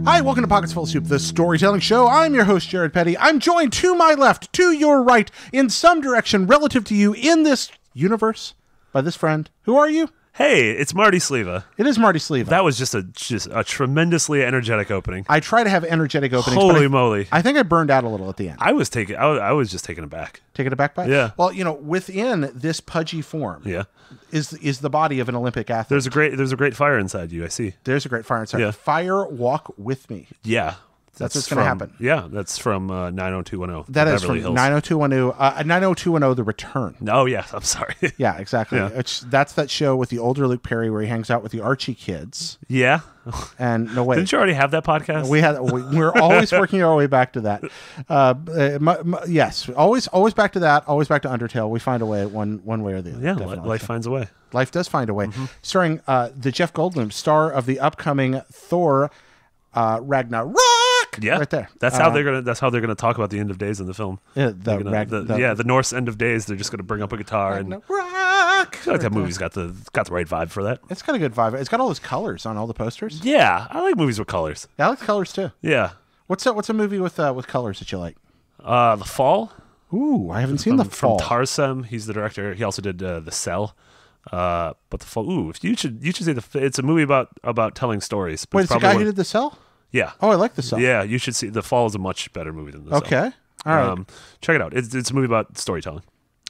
Hi, welcome to Pockets Full of Soup, the storytelling show. I'm your host, Jared Petty. I'm joined to my left, to your right, in some direction relative to you in this universe by this friend. Who are you? Hey, it's Marty Sleva. It is Marty Sleva. That was just a tremendously energetic opening. I try to have energetic openings. Holy moly! I think I burned out a little at the end. I was just taken aback. Taken aback by it? Yeah. Well, within this pudgy form, is the body of an Olympic athlete. There's a great fire inside you. I see. There's a great fire inside. Yeah. Fire, walk with me. Yeah. That's what's going to happen. Yeah, that's from 90210. That is Beverly from Hills. 90210. 90210, The Return. Oh, yeah. I'm sorry. Yeah, exactly. Yeah. That's that show with the older Luke Perry where he hangs out with the Archie kids. Yeah. And no, wait. Didn't you already have that podcast? We're always working our way back to that. Yes, always back to that. Always back to Undertale. We find a way one way or the other. Yeah, definitely. life finds a way. Life does find a way. Starring the Jeff Goldblum, star of the upcoming Thor Ragnarok. Yeah, right there. That's how they're gonna talk about the end of days in the film. Yeah, the Norse end of days. They're just gonna bring up a guitar and I feel like that movie's got the right vibe for that. It's got a good vibe. It's got all those colors on all the posters. Yeah, I like movies with colors. Yeah, I like the colors too. Yeah. What's a movie with colors that you like? The Fall. Ooh, I haven't seen The Fall. From Tarsem. He's the director. He also did The Cell. But The Fall. Ooh, you should say it's a movie about telling stories. Wait, it's the guy who did The Cell? Yeah. Oh, I like The Cell. Yeah, you should see. The Fall is a much better movie than The Cell. Okay. All right. Check it out. It's a movie about storytelling.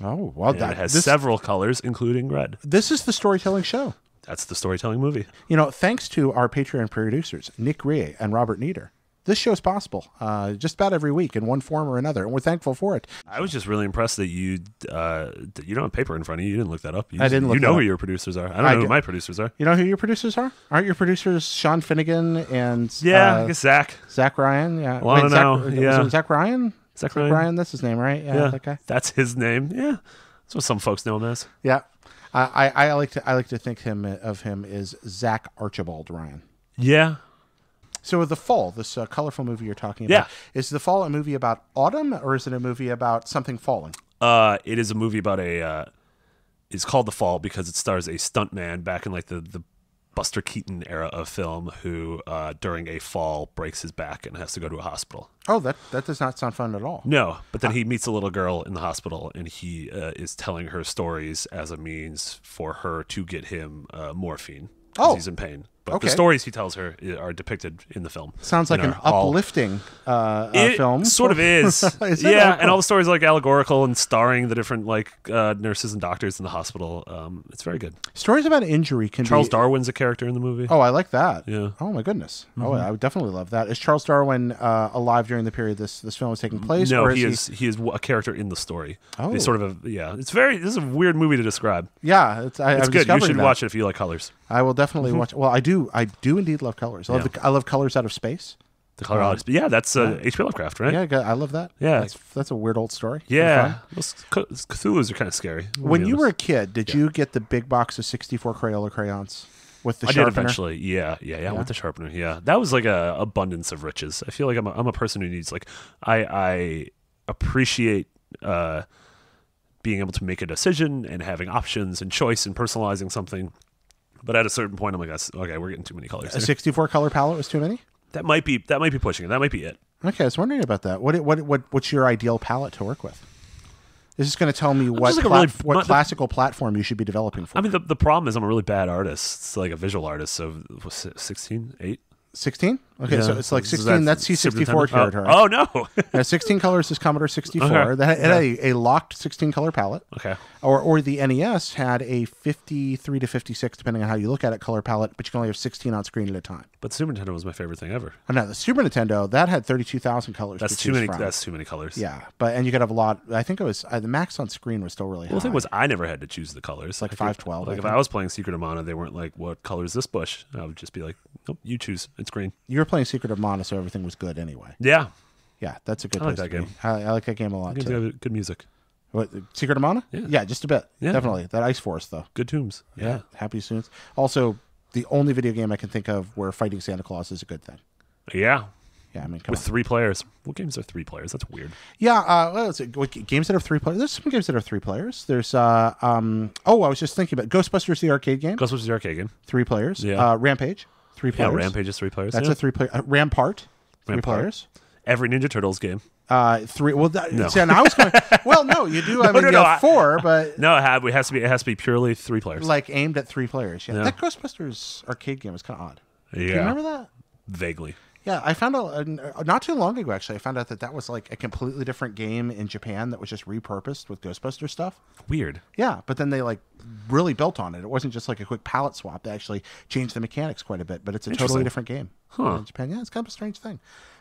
Oh, well, And it has several colors, including red. This is the storytelling show. That's the storytelling movie. Thanks to our Patreon producers, Nick Rie and Robert Nieder, this show's possible just about every week in one form or another, and we're thankful for it. I was just really impressed that you don't have paper in front of you. You didn't look that up. I didn't look that up. You know who your producers are. I don't know who my producers are. You know who your producers are? Aren't your producers Sean Finnegan and... I guess Zach. Zach Ryan, yeah. Well, I don't know. Yeah. Was it Zach Ryan? Zach Ryan, that's his name, right? Yeah, that guy. That's his name. Yeah, that's what some folks know him as. Yeah, I like to think of him as Zach Archibald Ryan. Yeah. So The Fall, this colorful movie you're talking about, is The Fall a movie about autumn or is it a movie about something falling? It is a movie about it's called The Fall because it stars a stuntman back in like the Buster Keaton era of film who during a fall breaks his back and has to go to a hospital. Oh, that does not sound fun at all. No, but then he meets a little girl in the hospital and he is telling her stories as a means for her to get him morphine because he's in pain. But the stories he tells her are depicted in the film. Sounds like an uplifting film. It sort of is. Yeah, and all the stories are like allegorical and starring the different nurses and doctors in the hospital. It's very good. Stories about injury can Charles Darwin's a character in the movie. Oh, I like that. Yeah. Oh my goodness. Oh, I would definitely love that. Is Charles Darwin alive during the period this film is taking place? No, or he is a character in the story. Oh. They sort of this is a weird movie to describe. Yeah, it's good. You should watch it if you like colors. I will definitely watch. Well, I do indeed love colors. I love colors out of space. The color out of space. Yeah, that's H.P. Lovecraft, right? Yeah, I love that. Yeah, that's a weird old story. Yeah, Cthulhu's are kind of scary. When you were a kid, did you get the big box of 64 Crayola crayons with the sharpener? I did eventually. Yeah, with the sharpener. Yeah, that was like a abundance of riches. I feel like I'm a person who needs I appreciate being able to make a decision and having options and choice and personalizing something. But at a certain point, I'm like, okay, we're getting too many colors. A 64 color palette was too many? That might be pushing it. That might be it. Okay, I was wondering about that. What's your ideal palette to work with? Is this going to tell me what classical platform you should be developing for? I mean, the problem is I'm a really bad artist. It's like a visual artist. So 16, 8? 16? Okay, so it's like 16. That's C64 territory. Oh, no. 16 colors is Commodore 64. Okay. That had a locked 16 color palette. Okay. Or the NES had a 53 to 56, depending on how you look at it, color palette, but you can only have 16 on screen at a time. But the Super Nintendo was my favorite thing ever. Oh, no, the Super Nintendo, that had 32,000 colors. That's too many. That's too many colors. Yeah, and you could have a lot. I think it was the max on screen was still really high. Well, the thing was, I never had to choose the colors. Like 512. Like if I was playing Secret of Mana, they weren't like, "What color is this bush?" I would just be like, "Nope, you choose. It's green." You were playing Secret of Mana, so everything was good anyway. Yeah. Yeah, that's a good. I like that game. I like that game a lot too. Good music. What, Secret of Mana? Yeah, just a bit. Yeah. Definitely. That Ice Force though. Good tunes. Yeah. Happy tunes. Also, the only video game I can think of where fighting Santa Claus is a good thing. Yeah. Yeah, I mean, with 3 players. What games are 3 players? That's weird. Yeah, what games that have 3 players? There's some games that are 3 players. There's I was just thinking about Ghostbusters the arcade game. Ghostbusters the arcade game. 3 players. Yeah. Rampage. 3 players. Yeah, Rampage is 3 players. That's a 3 player. Rampart, 3 players. Every Ninja Turtles game. 3. Well, No. see, and I was going. Well, no, you do. I mean, you have 4, but no, it has to be purely 3 players. like aimed at 3 players. Yeah, that Ghostbusters arcade game was kind of odd. Yeah, Do you remember that? Vaguely. Yeah, I found out not too long ago. Actually, I found out that was like a completely different game in Japan that was just repurposed with Ghostbusters stuff. Weird. Yeah, but then they like really built on it. It wasn't just like a quick palette swap. They actually changed the mechanics quite a bit. But it's a totally different game in Japan. Yeah, it's kind of a strange thing.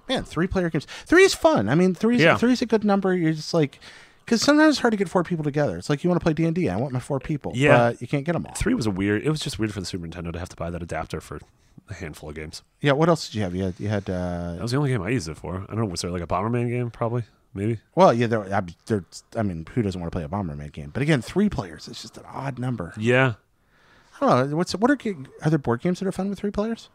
Man, 3-player games. 3 is fun. I mean, 3 is a good number. You're just like, because sometimes it's hard to get 4 people together. It's like you want to play D&D. I want my 4 people. Yeah, but you can't get them all. 3 was it was just weird for the Super Nintendo to have to buy that adapter for a handful of games. Yeah. What else did you have? You had. That was the only game I used it for. I don't know. Was there like a Bomberman game? Probably. Maybe. Well, yeah. I mean, who doesn't want to play a Bomberman game? But again, 3 players. It's just an odd number. Yeah. I don't know. Are there board games that are fun with 3 players?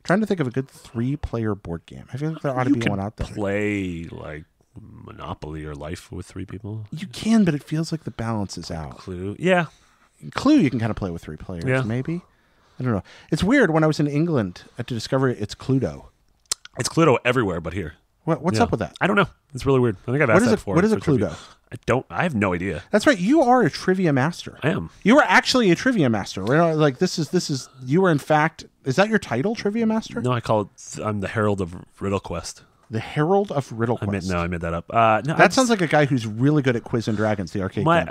Trying to think of a good 3-player board game. I feel like there ought to be one out there. Play like Monopoly or Life with 3 people. You can, but it feels like the balance is out. Clue. Yeah. Clue you can kind of play with 3 players, maybe. I don't know. It's weird. When I was in England to discover it's Cluedo. It's Cluedo everywhere but here. What's up with that? I don't know. It's really weird. I think I've asked that before. What is a Cluedo? I have no idea. That's right. You are a trivia master. I am. You are actually a trivia master. Like this is you are in fact, is that your title, trivia master? No, I'm the Herald of Riddle Quest. The Herald of Riddle Quest. I made that up. No, that sounds like a guy who's really good at Quiz and Dragons, the arcade game.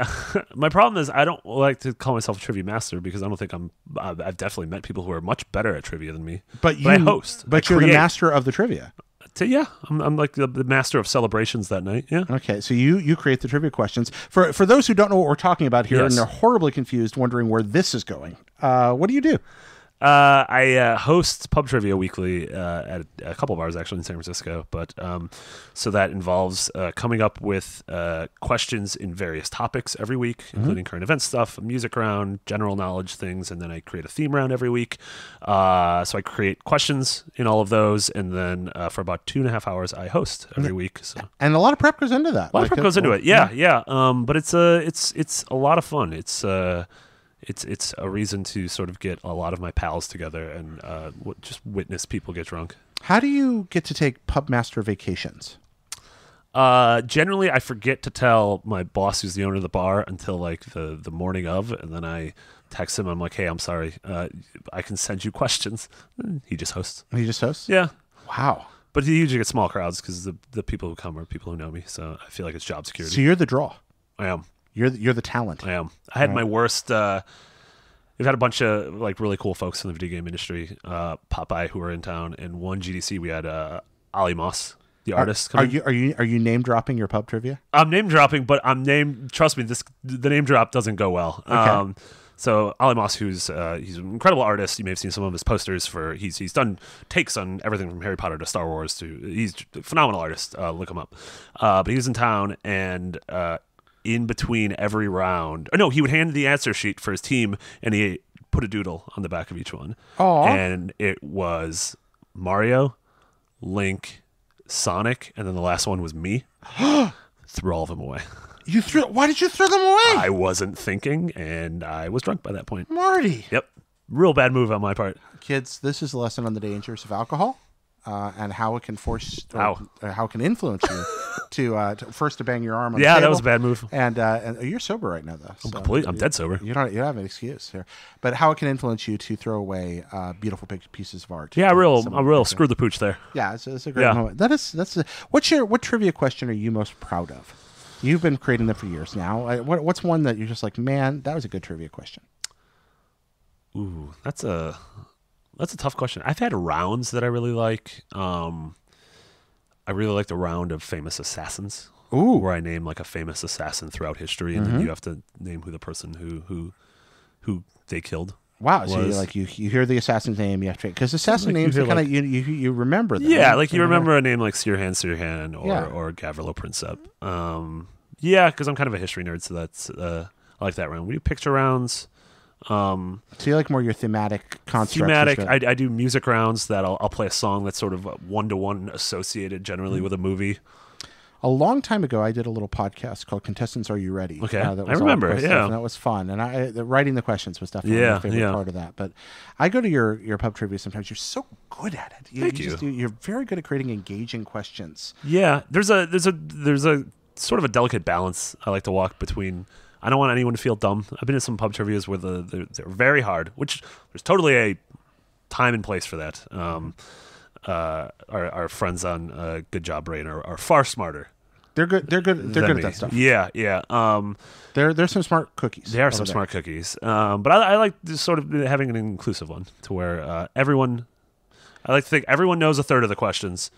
My problem is I don't like to call myself a trivia master because I don't think I've definitely met people who are much better at trivia than me. But I host. But you're the master of the trivia. Yeah, I'm like the master of celebrations that night. Yeah. Okay, so you create the trivia questions. For those who don't know what we're talking about here and they're horribly confused, wondering where this is going, what do you do? I host pub trivia weekly at a couple of bars actually in San Francisco, but so that involves coming up with questions in various topics every week, including current event stuff, a music round, general knowledge things, and then I create a theme round every week. So I create questions in all of those, and then for about 2.5 hours I host every week. So. And a lot of prep goes into that. A lot of prep goes into it. Yeah. But it's a lot of fun. It's a reason to sort of get a lot of my pals together and just witness people get drunk. How do you get to take pub master vacations? Generally, I forget to tell my boss, who's the owner of the bar, until like the morning of, and then I text him. I'm like, "Hey, I'm sorry. I can send you questions." And he just hosts. He just hosts? Yeah. Wow. But he usually gets small crowds because the people who come are people who know me. So I feel like it's job security. So you're the draw. I am. You're the talent. I am. I had my worst. We've had a bunch of like really cool folks in the video game industry pop by who were in town. And one GDC we had Ali Moss, the artist. Are you name dropping your pub trivia? I'm name dropping, but trust me, the name drop doesn't go well. Okay. So Ali Moss, he's an incredible artist. You may have seen some of his posters for. He's done takes on everything from Harry Potter to Star Wars. He's a phenomenal artist. Look him up. But he was in town and. In between every round. Oh, no, he would hand the answer sheet for his team, and he put a doodle on the back of each one. Aww. And it was Mario, Link, Sonic, and then the last one was me. Threw all of them away. Why did you throw them away? I wasn't thinking, and I was drunk by that point. Marty. Yep. Real bad move on my part. Kids, this is a lesson on the dangers of alcohol. And how it can how it can influence you to first to bang your arm on the table. That was a bad move. And you're sober right now, though. I'm dead sober. You don't have an excuse here. But how it can influence you to throw away beautiful pieces of art. Yeah, a real screw the pooch there. Yeah, it's a great moment. What trivia question are you most proud of? You've been creating them for years now. What's one that you're just like, man, that was a good trivia question? Ooh, that's a tough question. I've had rounds that I really like. I really like the round of famous assassins. Ooh. Where I name like a famous assassin throughout history, and then you have to name who the person who they killed. Wow! So you hear the assassin's name, you have to, because assassin names are kind of you remember them. Yeah, like you remember a name like Sirhan or Gavrilo Princip. Yeah, because I'm kind of a history nerd, so that's I like that round. We do picture rounds. So you like more your thematic constructs? Thematic. I do music rounds that I'll play a song that's sort of 1-to-1 associated generally with a movie. A long time ago, I did a little podcast called "Contestants, Are You Ready?" Okay, That was I remember. all stuff, and that was fun. And writing the questions was definitely my favorite part of that. But I go to your pub trivia sometimes. You're so good at it. Thank you. You're very good at creating engaging questions. Yeah, there's a sort of a delicate balance I like to walk between. I don't want anyone to feel dumb. I've been to some pub trivias where they're very hard, which there's totally a time and place for that. Our friends on Good Job Brain are far smarter. They're good. They're good at that stuff. Yeah. There's some smart cookies. There are some smart cookies. But I like just sort of having an inclusive one to where everyone. I like to think everyone knows a third of the questions.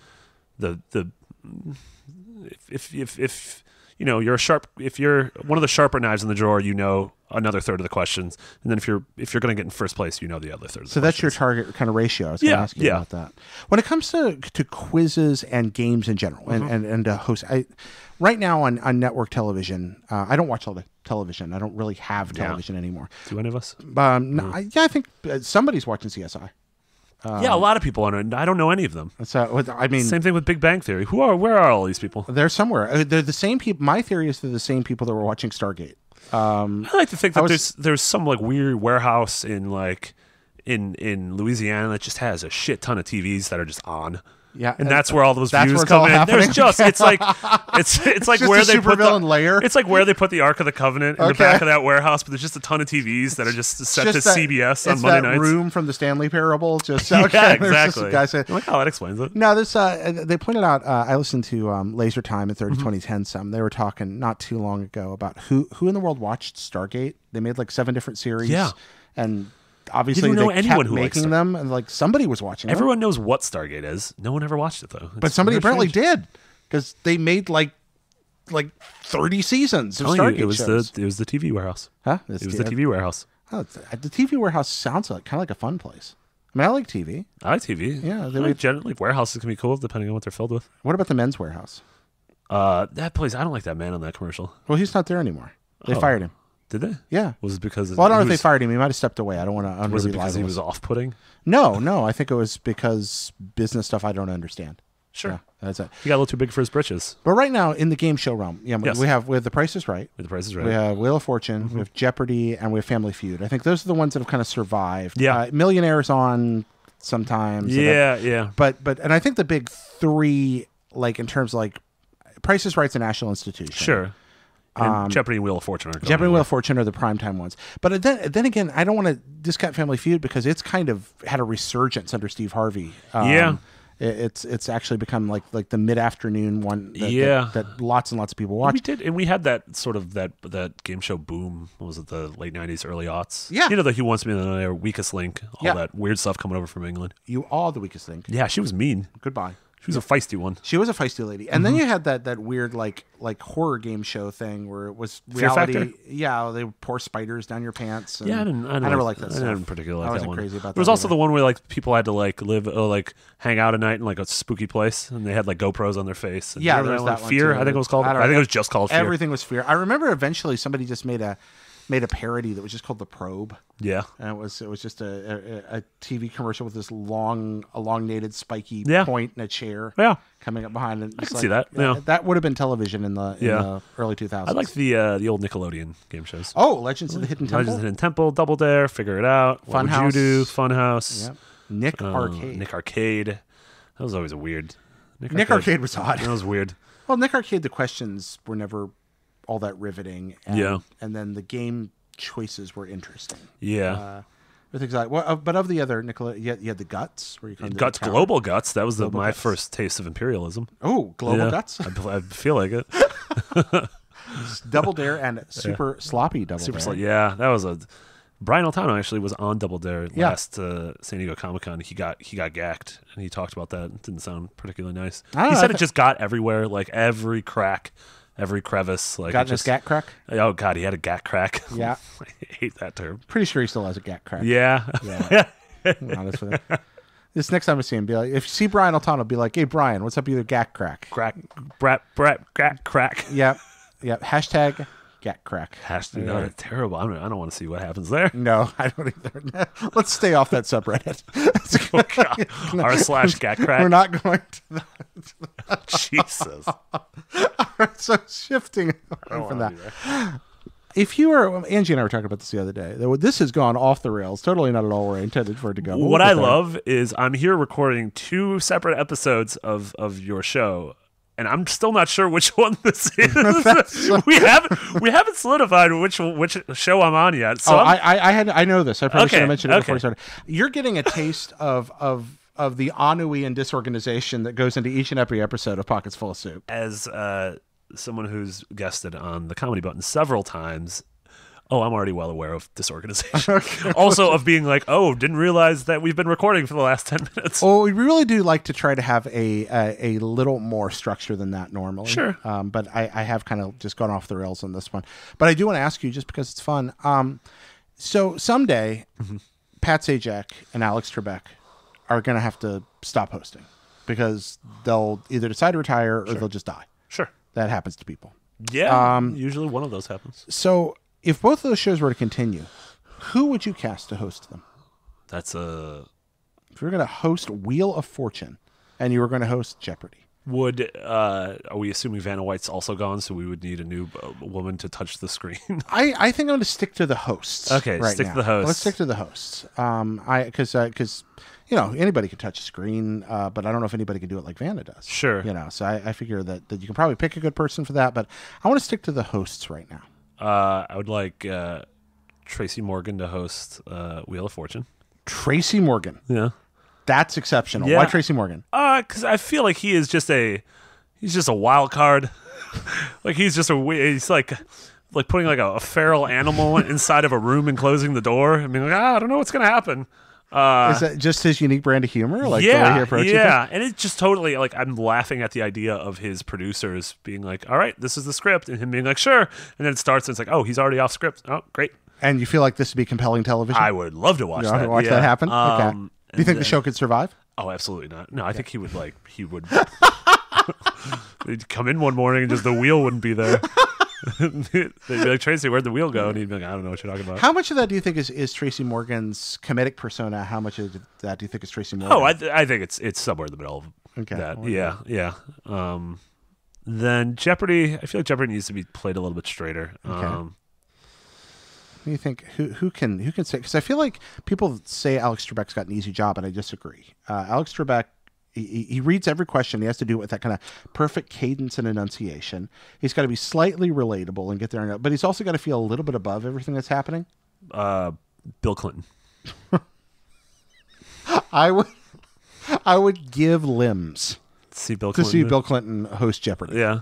If you know you're if you're one of the sharper knives in the drawer, you know another third of the questions, and then if you're going to get in first place, you know the other third. So that's your target kind of ratio. I was going to ask you about that. When it comes to quizzes and games in general, and host, right now on network television, I don't watch all the television. I don't really have television anymore. Do any of us? I think somebody's watching CSI. A lot of people on it. I don't know any of them. So I mean, same thing with Big Bang Theory. Where are all these people? They're somewhere. They're the same people. My theory is they're the same people that were watching Stargate. I like to think that there's some like weird warehouse in Louisiana that just has a shit ton of TVs that are just on. Yeah, and that's where all those views come in. Happening. There's just it's like where they put It's like where they put the Ark of the Covenant in the back of that warehouse, but there's just a ton of TVs that are just set to CBS on Monday nights. Room from the Stanley Parable. Just yeah, exactly. Guy like, oh, that explains it. No, this they pointed out. I listened to Laser Time in 30, 20, 10 some. They were talking not too long ago about who in the world watched Stargate. They made like 7 different series. Yeah, and obviously they kept making them, and like somebody was watching them. Everyone knows what Stargate is. No one ever watched it though. But somebody apparently did, because they made like 30 seasons of Stargate shows. It was the TV warehouse. Huh? It was the TV warehouse. Oh, the TV warehouse sounds like kind of like a fun place. I mean, I like TV. I like TV. Yeah, generally warehouses can be cool depending on what they're filled with. What about the men's warehouse? That place, I don't like that man on that commercial. Well, he's not there anymore. They fired him. Did they? Yeah. Was it because? Well, I don't know if they fired him. He might have stepped away. I don't want to. Was it because he was off-putting? No. I think it was because business stuff I don't understand. Sure, yeah, that's it. He got a little too big for his britches. But right now in the game show realm, we have The Price is Right. The Price is Right. We have Wheel of Fortune. We have Jeopardy, and we have Family Feud. I think those are the ones that have kind of survived. Yeah, Millionaire's on sometimes. Yeah. But and I think the big 3, like in terms of like Price is Right's a national institution. Sure. And Jeopardy and Wheel of Fortune are Jeopardy and Wheel of Fortune are the primetime ones. But then again, I don't want to discount Family Feud because it's kind of had a resurgence under Steve Harvey. It's actually become like the mid-afternoon one that lots and lots of people watch. We had that sort of that game show boom. What was it, the late 90s, early aughts? Yeah. You know, the Who Wants to Be a Millionaire, Weakest Link, all that weird stuff coming over from England. You are the weakest link. Yeah, she was mean. Goodbye. She was a feisty one. She was a feisty lady. And then you had that weird like horror game show thing where it was reality. Fear Factor? Yeah, they would pour spiders down your pants. Yeah, I never liked that stuff. I didn't particularly like that one. Crazy about that. There was also the one where like people had to like live hang out at night in like a spooky place, and they had like GoPros on their face. And yeah, there was that one Fear, too. I think it was called. I think it was just called Fear. Everything was Fear. I remember eventually somebody just made a parody that was just called The Probe. Yeah, and it was just a TV commercial with this elongated, spiky point in a chair. Yeah, coming up behind it. I can see that. Yeah, that would have been television in the early 2000s. I like the old Nickelodeon game shows. Oh, Legends of the Hidden Temple. Legends of the Hidden Temple, Double Dare, Figure It Out, What Would You Do, Funhouse, Nick Arcade. Nick Arcade. That was always a weird. Nick Arcade was odd. That was weird. Well, Nick Arcade, the questions were never all that riveting. And then the game choices were interesting. Yeah. Things like but of the other Nickelodeon, you had the Guts, where you come Guts, Global Guts. That was my first taste of imperialism. Oh, Global Guts. I feel like it. Double Dare and Super Sloppy Double Dare. Yeah, that was Brian Altano actually was on Double Dare last San Diego Comic-Con. He got gacked, and he talked about that. It didn't sound particularly nice. He said it just got everywhere, like every crack. Every crevice, like got his gat crack. Oh God, he had a gat crack. Yeah, I hate that term. Pretty sure he still has a gat crack. Yeah. Honest with him. This next time I see him, be like, if you see Brian Altano, be like, "Hey Brian, what's up with your gat crack?" Gat crack. Yep. Hashtag Gat crack. No, terrible. I don't want to see what happens there. No, I don't either. Let's stay off that subreddit. r/gat crack. We're not going to that. Jesus. All right, so shifting away from that. If you were, Angie and I were talking about this the other day. This has gone off the rails. Totally not at all where I intended for it to go. What I love is I'm here recording 2 separate episodes of your show, and I'm still not sure which one this is. we haven't solidified which show I'm on yet. So I know this. I probably should have mentioned it before we started. You're getting a taste of the ennui and disorganization that goes into each and every episode of Pockets Full of Soup. As someone who's guested on the Comedy Button several times, I'm already well aware of disorganization. Also of being like, didn't realize that we've been recording for the last 10 minutes. Well, we really do like to try to have a little more structure than that normally. Sure. But I have kind of just gone off the rails on this one. But I do want to ask you, just because it's fun. So someday, Pat Sajak and Alex Trebek are going to have to stop hosting because they'll either decide to retire or they'll just die. Sure. That happens to people. Yeah. Usually one of those happens. So if both of those shows were to continue, who would you cast to host them? If you're going to host Wheel of Fortune and you were going to host Jeopardy. Are we assuming Vanna White's also gone, so we would need a new woman to touch the screen? I think I'm going to stick to the hosts. Okay, right stick now. to the hosts. Let's stick to the hosts. Because anybody can touch a screen, but I don't know if anybody can do it like Vanna does. Sure. So I figure that you can probably pick a good person for that, but I want to stick to the hosts right now. I would like Tracy Morgan to host Wheel of Fortune. Tracy Morgan. Yeah. That's exceptional. Yeah. Why Tracy Morgan? Because I feel like he is just a wild card. Like he's like putting like a feral animal inside of a room and closing the door. I mean, I don't know what's gonna happen. Is that just his unique brand of humor? Like the way he approaches it? And it's just totally like I'm laughing at the idea of his producers being like, "All right, this is the script," and him being like, "Sure," and then it starts and it's like, "Oh, he's already off script. Oh, great." And you feel like this would be compelling television? I would love to watch that. Watch that happen. Okay. Do you think the show could survive? Oh, absolutely not. No, I think he would he'd come in one morning and just the wheel wouldn't be there. They'd be like, Tracy, where'd the wheel go? And he'd be like, I don't know what you're talking about. How much of that do you think is Tracy Morgan's comedic persona? How much of that do you think is Tracy Morgan? Oh, I think it's somewhere in the middle of that. Well, yeah. Then Jeopardy, I feel like Jeopardy needs to be played a little bit straighter. Okay. What do you think? Who can say? Because I feel like people say Alex Trebek's got an easy job, and I disagree. Alex Trebek, he reads every question. He has to do it with that kind of perfect cadence and enunciation. He's got to be slightly relatable and get there, but he's also got to feel a little bit above everything that's happening. Bill Clinton. I would give limbs to see Bill Clinton host Jeopardy. Yeah.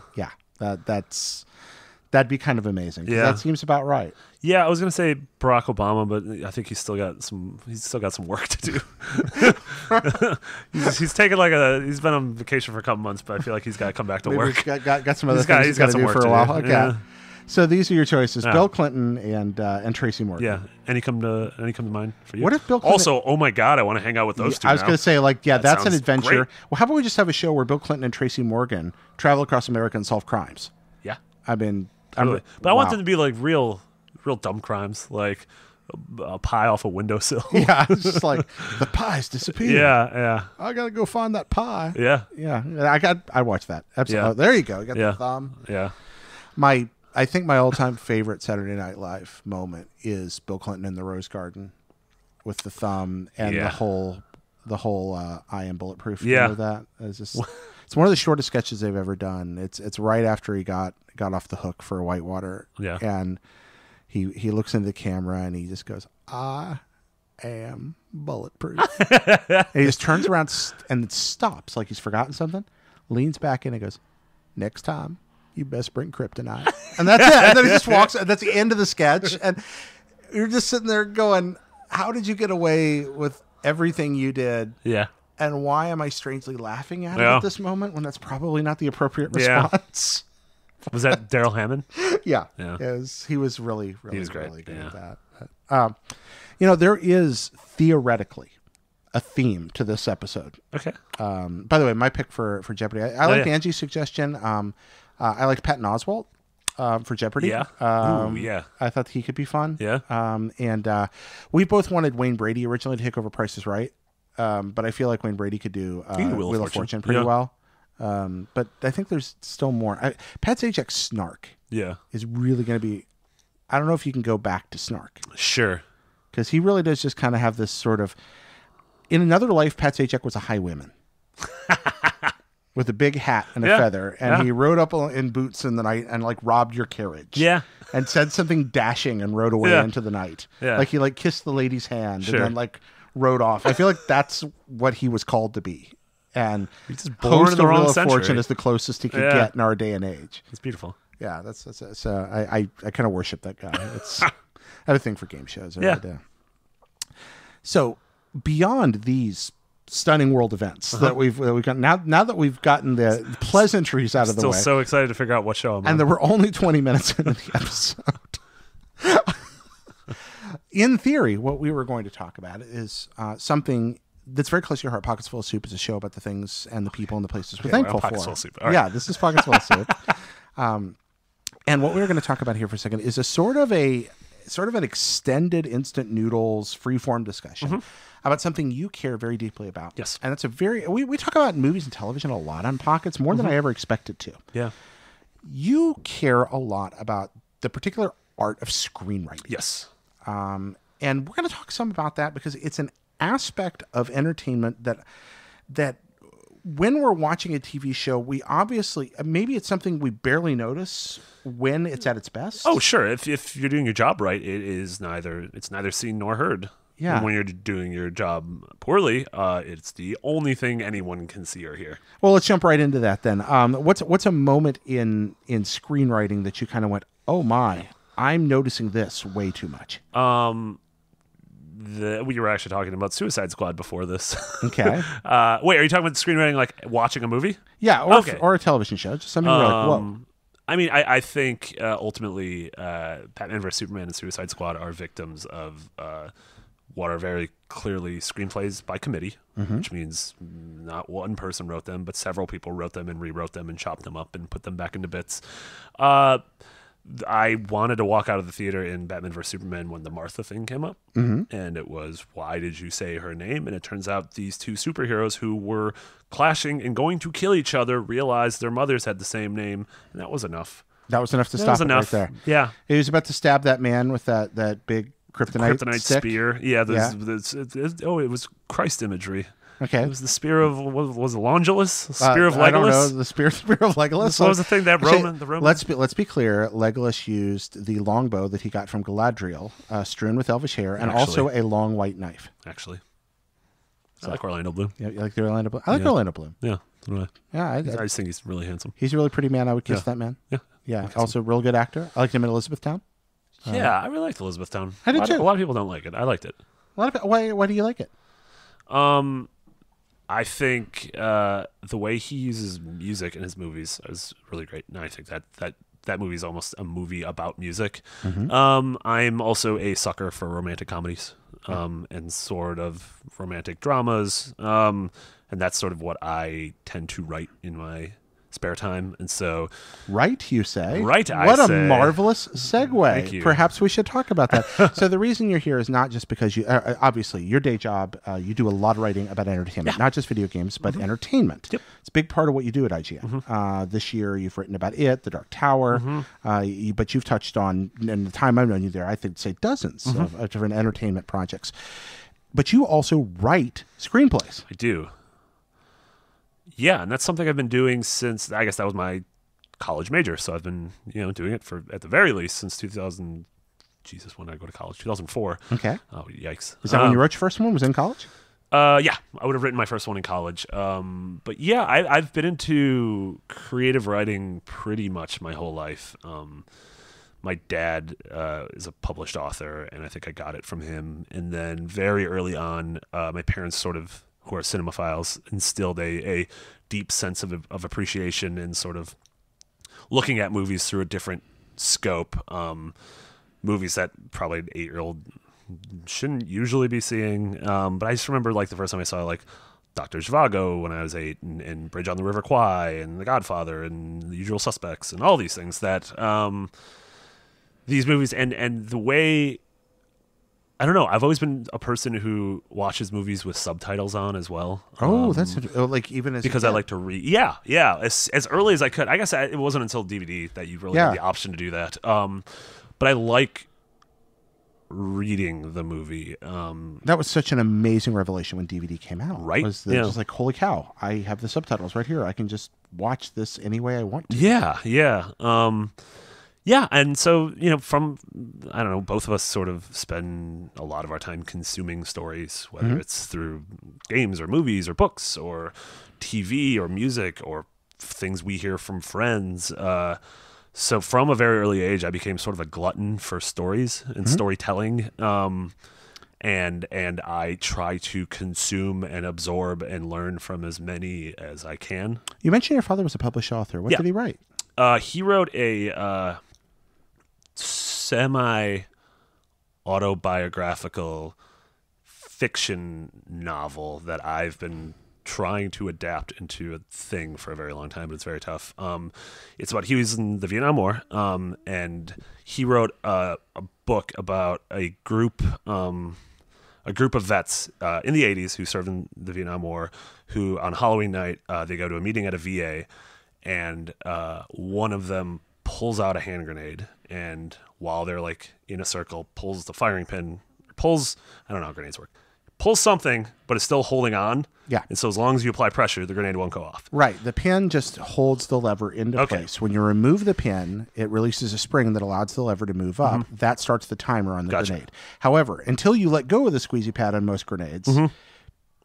That'd be kind of amazing. Yeah, that seems about right. Yeah, I was gonna say Barack Obama, but I think he's still got some work to do. he's taken he's been on vacation for a couple months, but I feel like he's got to come back to work. Got some other things he's got to do for a while. Okay. Yeah. So these are your choices: Bill Clinton and Tracy Morgan. Yeah. Any come to mind for you? What if Bill Clinton? Also, oh my God, I want to hang out with those two. I was going to say, that's an adventure. Great. Well, how about we just have a show where Bill Clinton and Tracy Morgan travel across America and solve crimes? Yeah. I mean, totally. But I want them to be like real dumb crimes, like a pie off a windowsill. Yeah, it's just like the pie's disappeared. Yeah. I gotta go find that pie. Yeah. I watched that. Absolutely. Yeah. There you go. You got the thumb. Yeah. I think my all-time favorite Saturday Night Live moment is Bill Clinton in the Rose Garden with the thumb and the whole I am bulletproof. Yeah. You know that? It's one of the shortest sketches they've ever done. It's right after he got off the hook for Whitewater. Yeah. And he looks into the camera and he just goes, I am bulletproof. And he just turns around and stops like he's forgotten something, leans back in and goes, next time, you best bring kryptonite. And that's it. And then he just walks. And that's the end of the sketch. And you're just sitting there going, how did you get away with everything you did? Yeah. And why am I strangely laughing at it at this moment when that's probably not the appropriate response? Was that Daryl Hammond? Yeah. He was really, really good at that. There is theoretically a theme to this episode. Okay. By the way, my pick for Jeopardy, I like Angie's suggestion. I like Patton Oswalt. for Jeopardy. Yeah. Yeah. I thought he could be fun. Yeah. And we both wanted Wayne Brady originally to take over Price is Right. But I feel like Wayne Brady could do Wheel of Fortune pretty well. But I think there's still more. Pat Sajak's snark is really going to be... I don't know if you can go back to snark. Sure. Because he really does just kind of have this sort of... In another life, Pat Sajak was a highwayman. With a big hat and a feather. And he rode up in boots in the night and like robbed your carriage. Yeah. And said something dashing and rode away into the night. Yeah. Like he like kissed the lady's hand and then like rode off. I feel like that's what he was called to be. And he's just born in the wrong century. Fortune is the closest he could get in our day and age. It's beautiful. Yeah, that's I kind of worship that guy. It's I have a thing for game shows. I really do. So beyond these stunning world events that we've got now that we've gotten the pleasantries out of the way. Still so excited to figure out what show I'm on. And there were only 20 minutes into the episode. In theory, what we were going to talk about is something that's very close to your heart. Pockets Full of Soup is a show about the things and the people and the places we're thankful for. Pockets Full of Soup. All right. Yeah, this is Pockets Full of Soup. And what we're going to talk about here for a second is a sort of an extended instant noodles freeform discussion about something you care very deeply about. Yes. And it's we talk about movies and television a lot on Pockets, more than I ever expected to. Yeah. You care a lot about the particular art of screenwriting. Yes. And we're going to talk some about that because it's an aspect of entertainment that when we're watching a TV show, we obviously, maybe it's something we barely notice when it's at its best. Oh, sure. If you're doing your job right, it's neither seen nor heard. Yeah. And when you're doing your job poorly, it's the only thing anyone can see or hear. Well, let's jump right into that then. What's a moment in screenwriting that you kind of went, oh my, I'm noticing this way too much? We were actually talking about Suicide Squad before this. Okay. Wait, are you talking about screenwriting like watching a movie? Yeah, or a television show. Just something you're like, whoa. I mean, I think ultimately Batman vs. Superman and Suicide Squad are victims of what are very clearly screenplays by committee, which means not one person wrote them, but several people wrote them and rewrote them and chopped them up and put them back into bits. I wanted to walk out of the theater in Batman vs. Superman when the Martha thing came up. And it was, why did you say her name? And it turns out these two superheroes who were clashing and going to kill each other realized their mothers had the same name. And that was enough. That was enough to stop it right there. Yeah. He was about to stab that man with that big kryptonite spear. Yeah. It was Christ imagery. Okay. It was the spear of, was it Longulus? Spear of Legolas? I don't know. The spear of Legolas? What was the thing that Roman... Let's be clear. Legolas used the longbow that he got from Galadriel, strewn with elvish hair, and also a long white knife. Actually. I like Orlando Bloom. Yeah, you like the Orlando Bloom? I like Orlando Bloom. Yeah. I just think he's really handsome. He's a really pretty man. I would kiss that man. Yeah. Yeah. Also a real good actor. I liked him in Elizabethtown. Yeah, I really liked Elizabethtown. I did too. A lot of people don't like it. I liked it. Why do you like it? I think the way he uses music in his movies is really great. And I think that movie is almost a movie about music. I'm also a sucker for romantic comedies and sort of romantic dramas. And that's sort of what I tend to write in my spare time. And so... Right, you say? Right, What a marvelous segue. Thank you. Perhaps we should talk about that. So the reason you're here is not just because you... obviously, your day job, you do a lot of writing about entertainment. Not just video games, but entertainment. Yep. It's a big part of what you do at IGN. This year, you've written about It, The Dark Tower, but you've touched on, in the time I've known you there, I think, say dozens of different entertainment projects. But you also write screenplays. I do. Yeah, and that's something I've been doing since, I guess that was my college major. So I've been, doing it for, at the very least, since 2000. Jesus, when did I go to college? 2004. Okay. Oh, yikes. Is that when you wrote your first one? Was in college? Yeah, I would have written my first one in college. But yeah, I've been into creative writing pretty much my whole life. My dad is a published author, and I think I got it from him. And then very early on, my parents sort of, who are cinemaphiles, instilled a deep sense of appreciation and sort of looking at movies through a different scope. Movies that probably an 8-year-old shouldn't usually be seeing. But I just remember like the first time I saw like Dr. Zhivago when I was 8, and Bridge on the River Kwai, and The Godfather, and The Usual Suspects, and all these things that these movies and the way, I don't know, I've always been a person who watches movies with subtitles on as well. Oh, that's like even as because I like to read. Yeah, as early as I could. I guess it wasn't until DVD that you really had the option to do that. But I like reading the movie. That was such an amazing revelation when DVD came out. Right? Just like, holy cow, I have the subtitles right here. I can just watch this any way I want to. Yeah. Yeah, and so, from, I don't know, both of us sort of spend a lot of our time consuming stories, whether it's through games or movies or books or TV or music or things we hear from friends. So from a very early age, I became sort of a glutton for stories and storytelling. And I try to consume and absorb and learn from as many as I can. You mentioned your father was a published author. What did he write? He wrote a semi-autobiographical fiction novel that I've been trying to adapt into a thing for a very long time, but it's very tough. It's about, he was in the Vietnam War, and he wrote a book about a group of vets in the 80s who served in the Vietnam War, who on Halloween night, they go to a meeting at a VA, and one of them pulls out a hand grenade, and while they're like in a circle, pulls the firing pin, I don't know how grenades work, pulls something, but it's still holding on. Yeah. And so as long as you apply pressure, the grenade won't go off. Right. The pin just holds the lever into place. When you remove the pin, it releases a spring that allows the lever to move up. That starts the timer on the grenade. However, until you let go of the squeezy pad on most grenades,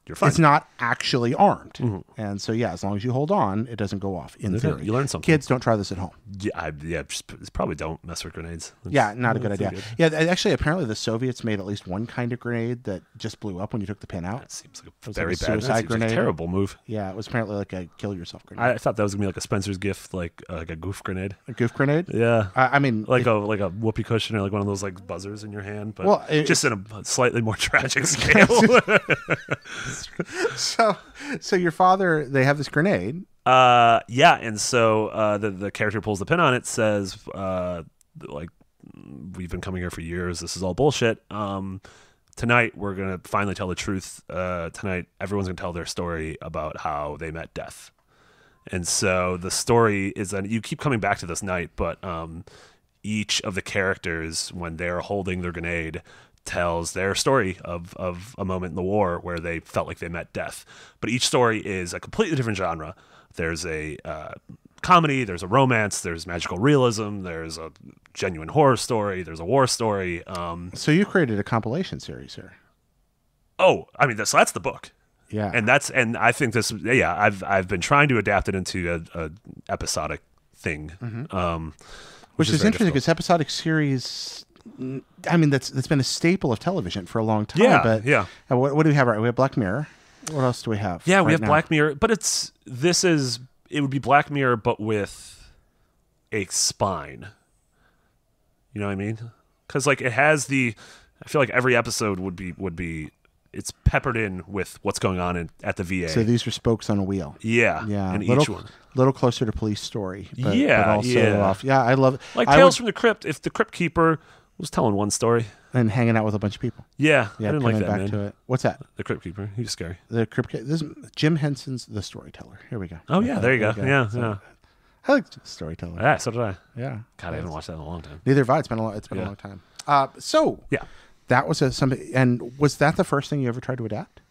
you're fine. It's not actually armed. And so, as long as you hold on, it doesn't go off, in theory. You learn something. Kids, don't try this at home. Just probably don't mess with grenades. Not a good idea. Yeah, actually, apparently the Soviets made at least one kind of grenade that just blew up when you took the pin out. That seems like a very bad suicide grenade. Like a terrible move. Yeah, it was apparently like a kill yourself grenade. I thought that was going to be like a Spencer's gift, like a goof grenade. A goof grenade? Yeah. I mean... Like a whoopee cushion or like one of those like buzzers in your hand, but just in a slightly more tragic scale. So your father, they have this grenade. And so the character pulls the pin on it, says, like, we've been coming here for years. This is all bullshit. Tonight we're gonna finally tell the truth. Tonight everyone's gonna tell their story about how they met death. And so the story is that you keep coming back to this night, but each of the characters, when they're holding their grenade, tells their story of a moment in the war where they felt like they met death. But each story is a completely different genre. There's a comedy, there's a romance, there's magical realism, there's a genuine horror story, there's a war story. So you created a compilation series here. Oh, I mean, so that's the book. Yeah. And I think this, I've been trying to adapt it into a episodic thing. Which is interesting because episodic series, I mean, that's been a staple of television for a long time. What do we have? Right, we have Black Mirror. What else do we have? Yeah, we have Black Mirror, but it would be Black Mirror, but with a spine. You know what I mean? Because like it has I feel like every episode would be it's peppered in with what's going on at the VA. So these are spokes on a wheel. Yeah. And each one. A little closer to Police Story. But also off. Yeah, I love it. Like Tales from the Crypt, if the Crypt Keeper was telling one story. And hanging out with a bunch of people. Yeah, I didn't like that, back man. to it. What's that? The Crypt Keeper. He was scary. This is Jim Henson's The Storyteller. Here we go. Oh, yeah, there you go. Yeah. I like The Storyteller. Yeah, so did I. Yeah. God, I haven't watched that in a long time. Neither have I. It's been a long time. That was and was that the first thing you ever tried to adapt?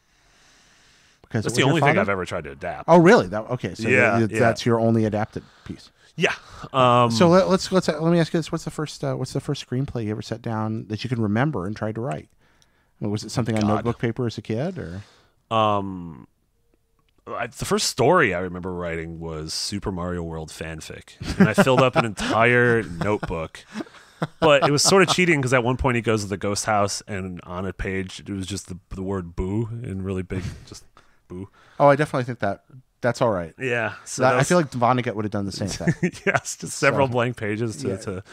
Because that's the only thing I've ever tried to adapt. Oh, really? So that's your only adapted piece. Yeah. So let me ask you this: what's the first screenplay you ever sat down that you can remember and tried to write? I mean, was it something on notebook paper as a kid, or? The first story I remember writing was Super Mario World fanfic, and I filled up an entire notebook. But it was sort of cheating because at one point he goes to the ghost house, and on a page it was just the word "boo" in really big, just "boo." Oh, I definitely think that That's all right. Yeah. So I feel like Vonnegut would have done the same thing. Yes, just several blank pages to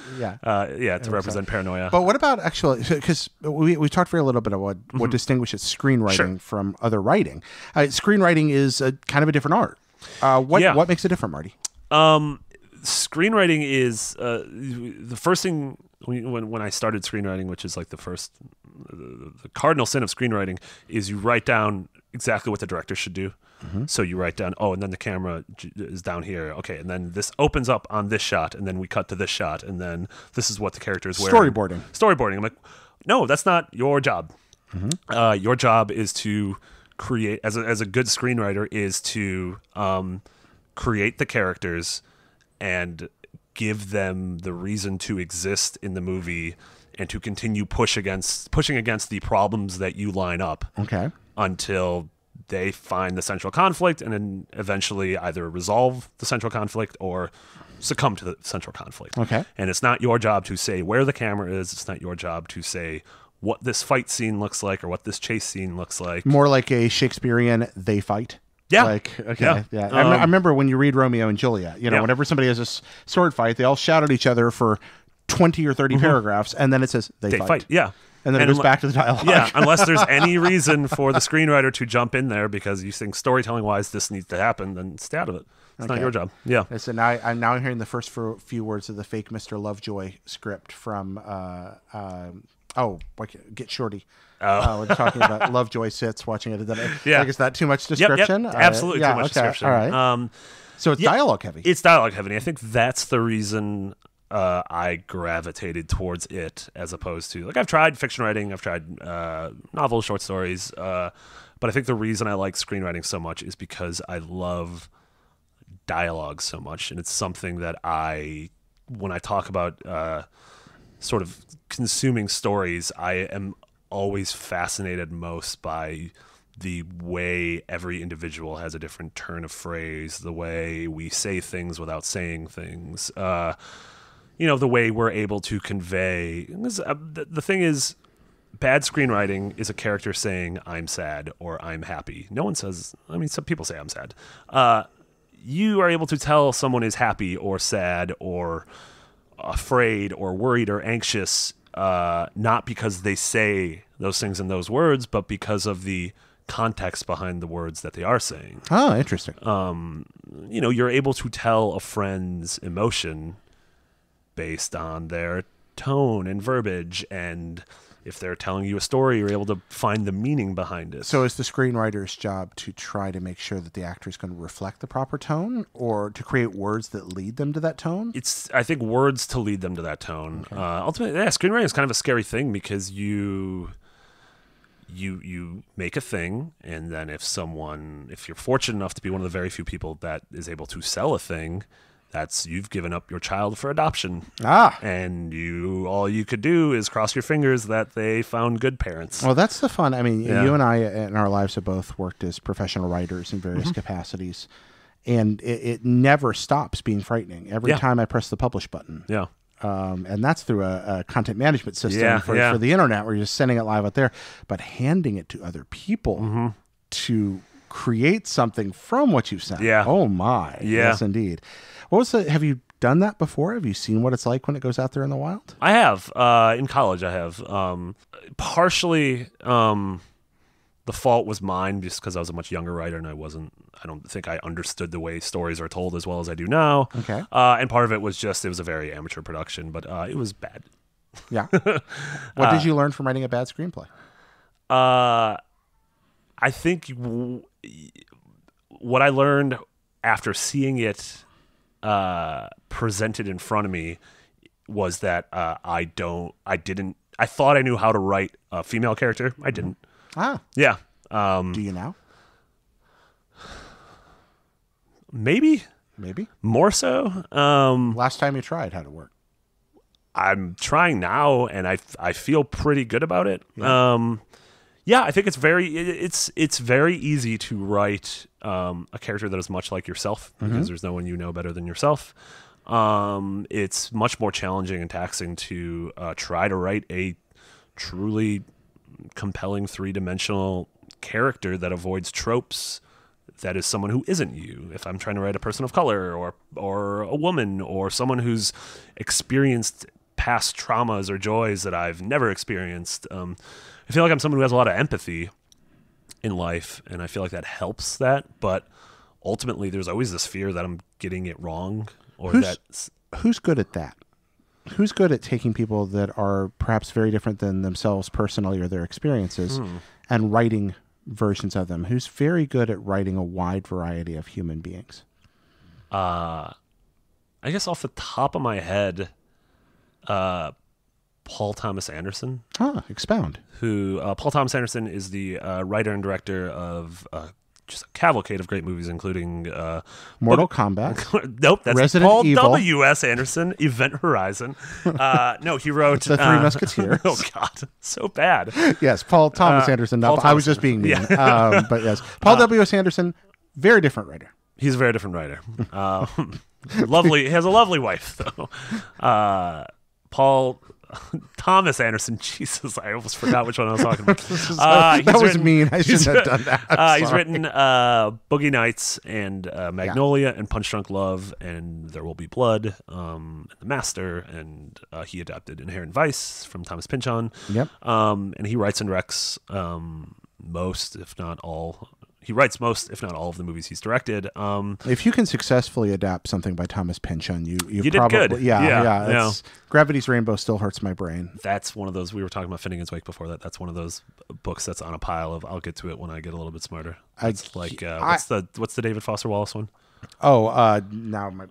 represent paranoia. But what about actually, because we talked very little bit about what distinguishes screenwriting from other writing. Screenwriting is kind of a different art. What makes it different, Marty? Screenwriting is the first thing when I started screenwriting, which is like the cardinal sin of screenwriting, is you write down exactly what the director should do. So you write down, and then the camera is down here. Okay, and then this opens up on this shot, and then we cut to this shot, and then this is what the character is wearing. Storyboarding. I'm like, no, that's not your job. Your job is to create, as a good screenwriter, is to create the characters and give them the reason to exist in the movie and to continue pushing against the problems that you line up. Okay. Until they find the central conflict and then eventually either resolve the central conflict or succumb to the central conflict. Okay. And it's not your job to say where the camera is. It's not your job to say what this fight scene looks like or what this chase scene looks like. More like a Shakespearean they fight. Yeah. Yeah. I remember when you read Romeo and Juliet, whenever somebody has a sword fight, they all shout at each other for 20 or 30 paragraphs, and then it says they fight. Yeah. And then it goes back to the dialogue. Yeah, unless there's any reason for the screenwriter to jump in there because you think storytelling-wise this needs to happen, then stay out of it. It's not your job. Yeah. So now I'm hearing the first few words of the fake Mr. Lovejoy script from Get Shorty. We're talking about Lovejoy sits watching it. Like, is that too much description? Yep. Absolutely too much description. All right. So it's dialogue heavy. It's dialogue heavy. I think that's the reason I gravitated towards it as opposed to, like, I've tried fiction writing, I've tried novels, short stories, but I think the reason I like screenwriting so much is because I love dialogue so much, and it's something that when I talk about sort of consuming stories, I am always fascinated most by the way every individual has a different turn of phrase, the way we say things without saying things, the way we're able to convey. The thing is, bad screenwriting is a character saying, I'm sad or I'm happy. No one says, some people say I'm sad. You are able to tell someone is happy or sad or afraid or worried or anxious, not because they say those things in those words, but because of the context behind the words that they are saying. Oh, interesting. You're able to tell a friend's emotion based on their tone and verbiage, and if they're telling you a story, you're able to find the meaning behind it. So is the screenwriter's job to try to make sure that the actor is going to reflect the proper tone, or to create words that lead them to that tone? It's, I think, words to lead them to that tone. Okay. Ultimately, screenwriting is kind of a scary thing because you make a thing, and then if you're fortunate enough to be one of the very few people that is able to sell a thing, you've given up your child for adoption. And all you could do is cross your fingers that they found good parents. Well, that's the fun. You and I in our lives have both worked as professional writers in various capacities, and it never stops being frightening. Every time I press the publish button. Yeah. And that's through a content management system for the internet, where you're just sending it live out there, but handing it to other people to create something from what you've sent. Yeah. Oh my. Yeah. Yes, indeed. Have you done that before? Have you seen what it's like when it goes out there in the wild? I have. In college, I have. Partially, the fault was mine just because I was a much younger writer and I don't think I understood the way stories are told as well as I do now. Okay. And part of it was just, it was a very amateur production, but it was bad. Yeah. What did you learn from writing a bad screenplay? I think what I learned after seeing it presented in front of me was that I thought I knew how to write a female character. I didn't. Yeah. Do you now? Maybe more so. Last time you tried, how'd it work? I'm trying now, and I feel pretty good about it. I think it's very easy to write a character that is much like yourself because there's no one you know better than yourself. It's much more challenging and taxing to try to write a truly compelling three-dimensional character that avoids tropes that is someone who isn't you. If I'm trying to write a person of color or a woman or someone who's experienced past traumas or joys that I've never experienced, I feel like I'm someone who has a lot of empathy in life, and I feel like that helps that. But ultimately, there's always this fear that I'm getting it wrong, or who's good at that? Who's good at taking people that are perhaps very different than themselves personally or their experiences and writing versions of them? Who's very good at writing a wide variety of human beings? I guess off the top of my head, Paul Thomas Anderson. Expound. Paul Thomas Anderson is the writer and director of just a cavalcade of great movies, including Mortal Kombat. Nope, that's Resident Paul Evil. W.S. Anderson, Event Horizon. No, he wrote The Three Musketeers. Oh God, so bad. Yes, Paul Thomas Anderson. I was just being mean. Yeah. But yes, Paul W.S. Anderson, very different writer. He's a very different writer. Lovely. He has a lovely wife, though. Paul Thomas Anderson. Jesus, I almost forgot which one I was talking about. That was mean. I shouldn't have done that. He's written Boogie Nights and Magnolia and Punch Drunk Love and There Will Be Blood, and The Master, and he adapted Inherent Vice from Thomas Pynchon. Yep. And he writes and directs most, if not all. He writes most, if not all, of the movies he's directed. If you can successfully adapt something by Thomas Pynchon, you did probably good. Yeah. Gravity's Rainbow still hurts my brain. That's one of those. We were talking about Finnegan's Wake before that. That's one of those books that's on a pile of. I'll get to it when I get a little bit smarter. It's what's the David Foster Wallace one? Now my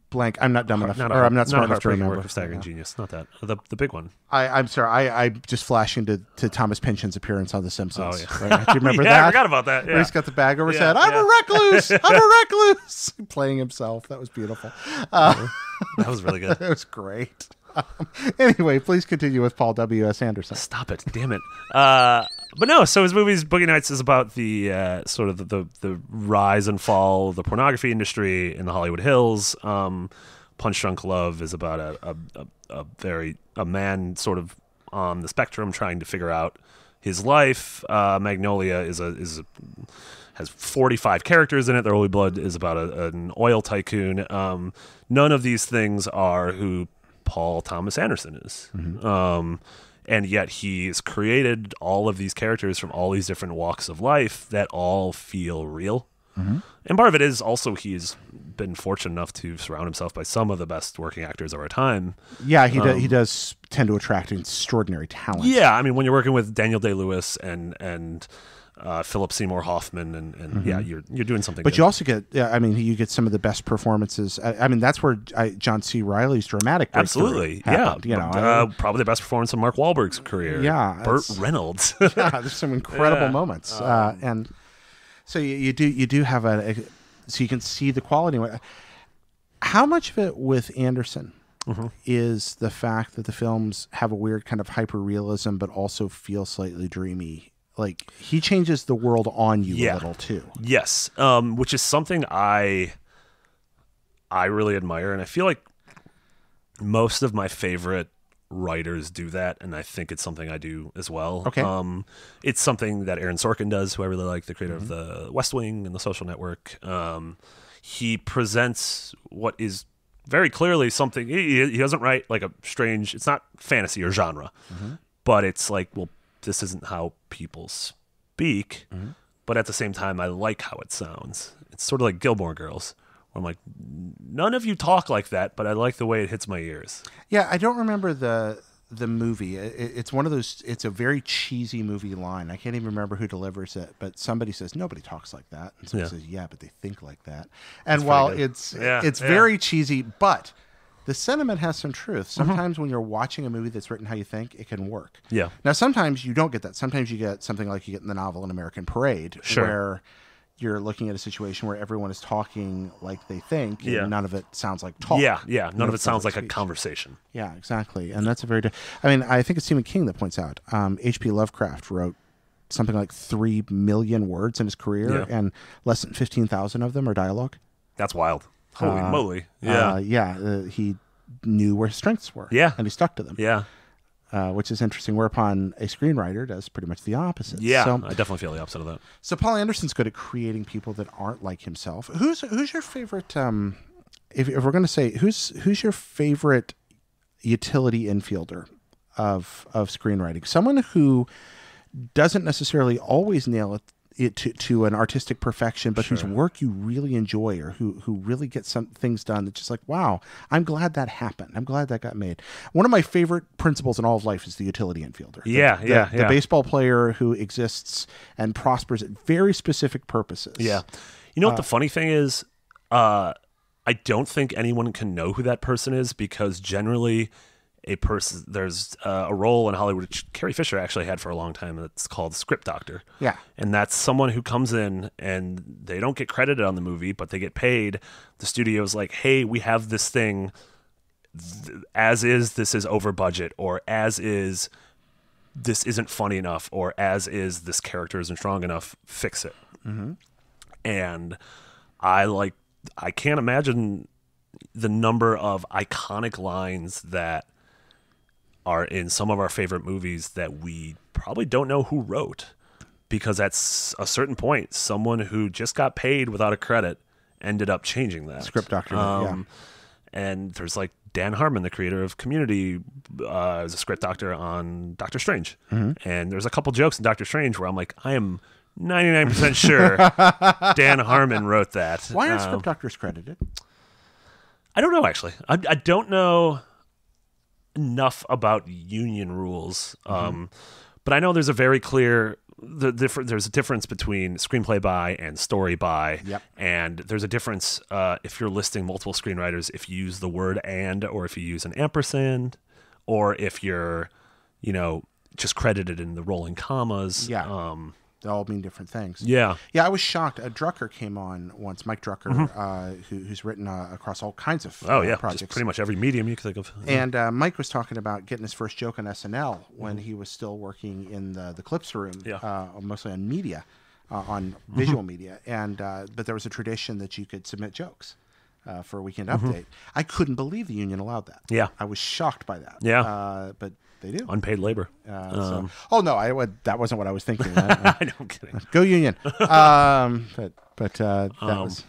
blank. I'm not dumb enough, or I'm not smart enough to remember. Work of Staggering Genius, not that. The big one. I'm sorry. I just flashing to Thomas Pynchon's appearance on The Simpsons. Oh yeah. Right? Do you remember yeah, that? I forgot about that. Yeah. Where he's got the bag over his head. I'm a recluse. I'm a recluse. Playing himself. That was beautiful. That was really good. That was great. Anyway, please continue with Paul W.S. Anderson. Stop it. Damn it. But no, so his movies, Boogie Nights, is about the sort of the rise and fall of the pornography industry in the Hollywood Hills. Punch Drunk Love is about a man sort of on the spectrum trying to figure out his life. Magnolia has 45 characters in it. There Will Be Blood is about an oil tycoon. None of these things are who Paul Thomas Anderson is. Mm-hmm. And yet he's created all of these characters from all these different walks of life that all feel real. Mm-hmm. And part of it is also he's been fortunate enough to surround himself by some of the best working actors of our time. Yeah, he does tend to attract extraordinary talent. Yeah, I mean, when you're working with Daniel Day-Lewis and Philip Seymour Hoffman, and mm-hmm. yeah, you're doing something. But good. you also get, you get some of the best performances. I mean, that's where John C. Reilly's dramatic breakthrough absolutely happened, yeah. Probably the best performance of Mark Wahlberg's career. Yeah, Burt Reynolds. Yeah, there's some incredible moments, and so you do have so you can see the quality. How much of it with Anderson mm-hmm. is the fact that the films have a weird kind of hyper realism, but also feel slightly dreamy? Like, he changes the world on you a little too. Yes, which is something I really admire, and I feel like most of my favorite writers do that, and I think it's something I do as well. Okay. It's something that Aaron Sorkin does, who I really like, the creator mm-hmm. of The West Wing and The Social Network. He presents what is very clearly something. He doesn't write like a strange. It's not fantasy or genre, mm-hmm. but it's like, well, this isn't how people speak, mm-hmm. but at the same time, I like how it sounds. It's sort of like Gilmore Girls, where I'm like, none of you talk like that, but I like the way it hits my ears. Yeah, I don't remember the movie. It's one of those, it's a very cheesy movie line. I can't even remember who delivers it, but somebody says, nobody talks like that. And somebody says, yeah, but they think like that. And while it's very cheesy, but the sentiment has some truth. Sometimes mm-hmm. when you're watching a movie that's written how you think, it can work. Yeah. Now, sometimes you don't get that. Sometimes you get something like you get in the novel An American Parade, where you're looking at a situation where everyone is talking like they think, and none of it sounds like talk. Yeah. None of it sounds like a conversation. Yeah, exactly. And that's a very... I think it's Stephen King that points out. H.P. Lovecraft wrote something like 3 million words in his career, and less than 15,000 of them are dialogue. That's wild. Holy moly. Yeah. He knew where his strengths were. Yeah. And he stuck to them. Yeah. which is interesting. Whereupon a screenwriter does pretty much the opposite. Yeah, so, I definitely feel the opposite of that. So Paul Anderson's good at creating people that aren't like himself. Who's your favorite? If we're going to say who's your favorite utility infielder of screenwriting? Someone who doesn't necessarily always nail it to an artistic perfection, but whose work you really enjoy, or who really gets some things done that's just like, wow, I'm glad that happened. I'm glad that got made. One of my favorite principles in all of life is the utility infielder. The baseball player who exists and prospers at very specific purposes. Yeah. You know what the funny thing is? I don't think anyone can know who that person is, because generally there's a role in Hollywood which Carrie Fisher actually had for a long time, that's called script doctor. Yeah. And that's someone who comes in and they don't get credited on the movie, but they get paid. The studio's like, hey, we have this thing, as is, this is over budget, or as is, this isn't funny enough, or as is, this character isn't strong enough, fix it. Mm-hmm. And I can't imagine the number of iconic lines that are in some of our favorite movies that we probably don't know who wrote, because at a certain point, someone who just got paid without a credit ended up changing that. Script doctor, yeah. And there's like Dan Harmon, the creator of Community, is a script doctor on Doctor Strange. Mm-hmm. And there's a couple jokes in Doctor Strange where I'm like, I am 99% sure Dan Harmon wrote that. Why aren't script doctors credited? I don't know, actually. I don't know enough about union rules, but I know there's a very clear there's a difference between screenplay by and story by. Yep. And there's a difference if you're listing multiple screenwriters, if you use the word and, or if you use an ampersand, or if you're just credited in the rolling commas. They all mean different things. Yeah. I was shocked. Drucker came on once, Mike Drucker, who's written across all kinds of projects. Just pretty much every medium you can think of. And Mike was talking about getting his first joke on SNL when he was still working in the clips room, mostly on media, on visual media. And but there was a tradition that you could submit jokes for a weekend update. I couldn't believe the union allowed that. Yeah. I was shocked by that. Yeah. But they do. Unpaid labor. That wasn't what I was thinking. I know, I'm kidding. Go union. That was.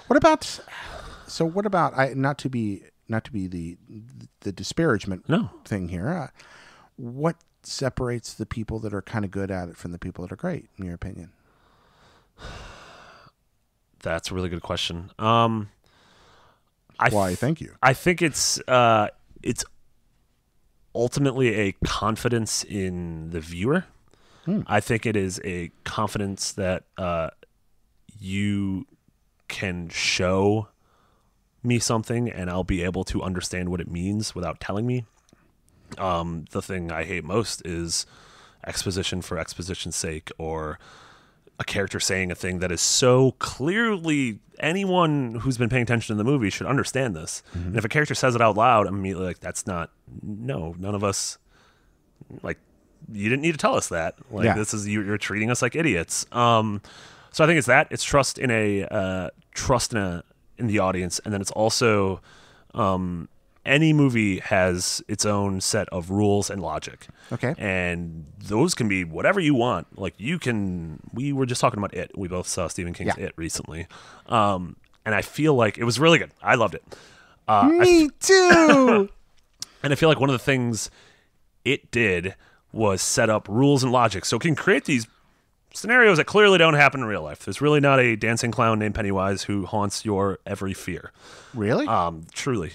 What about? So what about? Not to be the disparagement thing here. What separates the people that are kind of good at it from the people that are great, in your opinion? That's a really good question. Thank you. I think it's ultimately a confidence in the viewer. I think it is a confidence that you can show me something and I'll be able to understand what it means without telling me. The thing I hate most is exposition for exposition's sake, or a character saying a thing that is so clearly anyone who's been paying attention to the movie should understand this. Mm-hmm. And if a character says it out loud, I'm immediately like, none of us, like, you didn't need to tell us that. Like, this is, you're treating us like idiots. So I think it's that. It's trust in the audience. And then it's also, any movie has its own set of rules and logic. Okay. And those can be whatever you want. Like, we were just talking about It. We both saw Stephen King's It recently. And I feel like it was really good. I loved it. Me too. And I feel like one of the things it did was set up rules and logic. So it can create these scenarios that clearly don't happen in real life. There's really not a dancing clown named Pennywise who haunts your every fear. Really? Truly.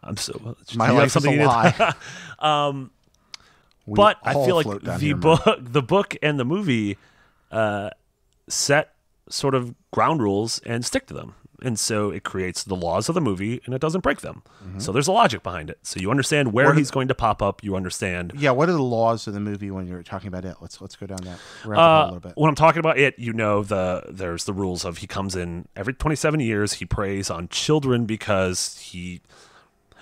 I'm so. My life is a lie. But I feel like the book and the movie set sort of ground rules and stick to them, and so it creates the laws of the movie and it doesn't break them. Mm-hmm. So there's a logic behind it. So you understand where he's going to pop up. You understand. Yeah. What are the laws of the movie when you're talking about it? Let's go down that a little bit. When I'm talking about it, there's the rules of he comes in every 27 years. He preys on children because he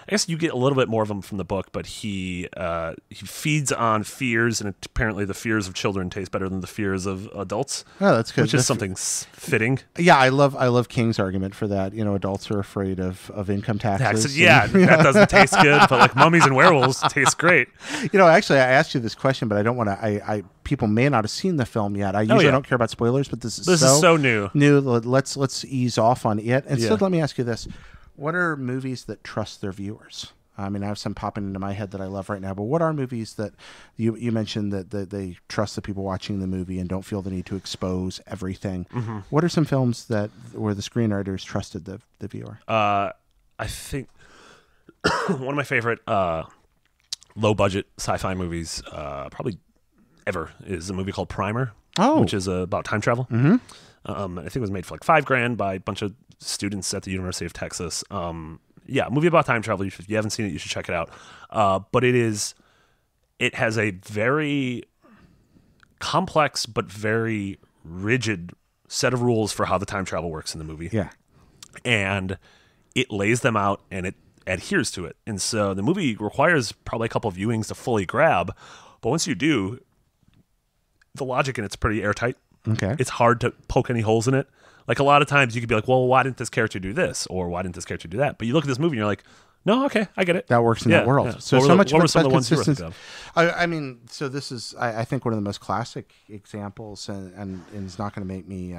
I guess you get a little bit more of them from the book, but he feeds on fears, and apparently the fears of children taste better than the fears of adults. Oh, that's good. Which is something fitting. Yeah, I love King's argument for that. Adults are afraid of income taxes. Yeah, that doesn't taste good, but like mummies and werewolves taste great. Actually, I asked you this question, but I don't want to. People may not have seen the film yet. I usually don't care about spoilers, but this is so new. Let's ease off on it. Instead, let me ask you this: what are movies that trust their viewers? I mean, I have some popping into my head that I love right now, but what are movies that you mentioned that they trust the people watching the movie and don't feel the need to expose everything? Mm-hmm. What are some films where the screenwriters trusted the viewer? I think one of my favorite low-budget sci-fi movies probably ever is a movie called Primer, which is about time travel. Mm-hmm. I think it was made for like $5,000 by a bunch of students at the University of Texas. Yeah, a movie about time travel. If you haven't seen it, you should check it out. But it has a very complex but very rigid set of rules for how the time travel works in the movie. Yeah. And it lays them out and it adheres to it. And so the movie requires probably a couple of viewings to fully grab. But once you do, the logic in it's pretty airtight. Okay. It's hard to poke any holes in it. Like a lot of times you could be like, well, why didn't this character do this? Or why didn't this character do that? But you look at this movie and you're like, no, okay, I get it. That works in that world. Yeah. So what much were some of the ones you were thinking of? I mean, so this is, I think, one of the most classic examples, and it's not going to make me,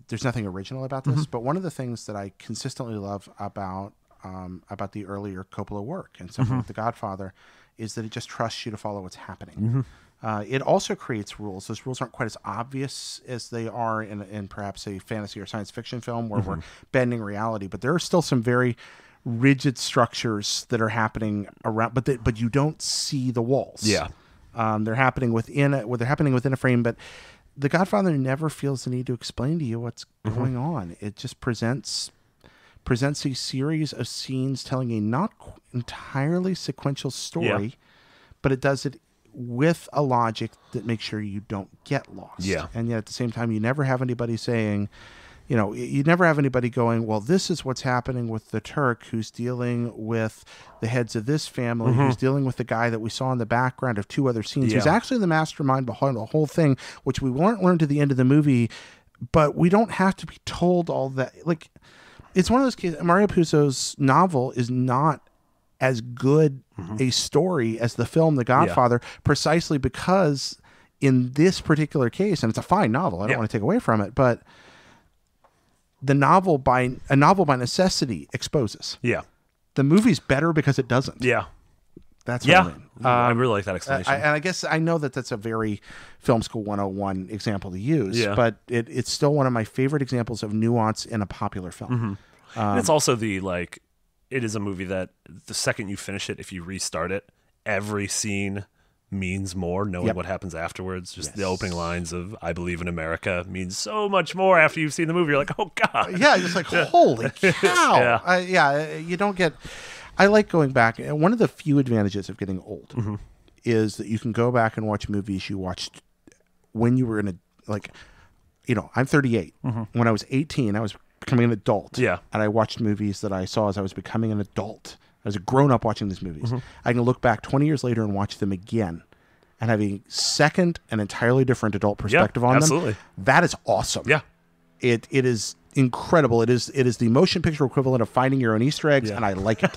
there's nothing original about this, but one of the things that I consistently love about the earlier Coppola work and something like The Godfather is that it just trusts you to follow what's happening. It also creates rules. Those rules aren't quite as obvious as they are in perhaps a fantasy or science fiction film where we're bending reality, but there are still some very rigid structures that are happening around, but you don't see the walls. Yeah. They're happening within a frame, but The Godfather never feels the need to explain to you what's going on. It just presents a series of scenes telling a not entirely sequential story, but it does it with a logic that makes sure you don't get lost. Yeah. And yet at the same time, you never have anybody saying, you never have anybody going, well, this is what's happening with the Turk who's dealing with the heads of this family, who's dealing with the guy that we saw in the background of two other scenes, who's actually the mastermind behind the whole thing, which we won't learn to the end of the movie, but we don't have to be told all that. Like, it's one of those cases, Mario Puzo's novel is not as good a story as the film The Godfather, precisely because in this particular case, and it's a fine novel, I don't want to take away from it, but a novel by necessity exposes. Yeah. The movie's better because it doesn't. Yeah. That's what I mean. I really like that explanation. And I guess I know that that's a very film school 101 example to use, but it's still one of my favorite examples of nuance in a popular film. And it's also it is a movie that the second you finish it, if you restart it, every scene means more knowing what happens afterwards. Just the opening lines of I Believe in America means so much more after you've seen the movie. You're like, oh, God. Yeah, just like, holy cow. You don't get... I like going back. And one of the few advantages of getting old is that you can go back and watch movies you watched when you were in I'm 38. When I was 18, I was becoming an adult. Yeah. And I watched movies that I saw as I was becoming an adult. I was a grown-up watching these movies. I can look back 20 years later and watch them again and have a second and entirely different adult perspective on them. That is awesome. Yeah. It is incredible. It is the motion picture equivalent of finding your own Easter eggs, and I like it.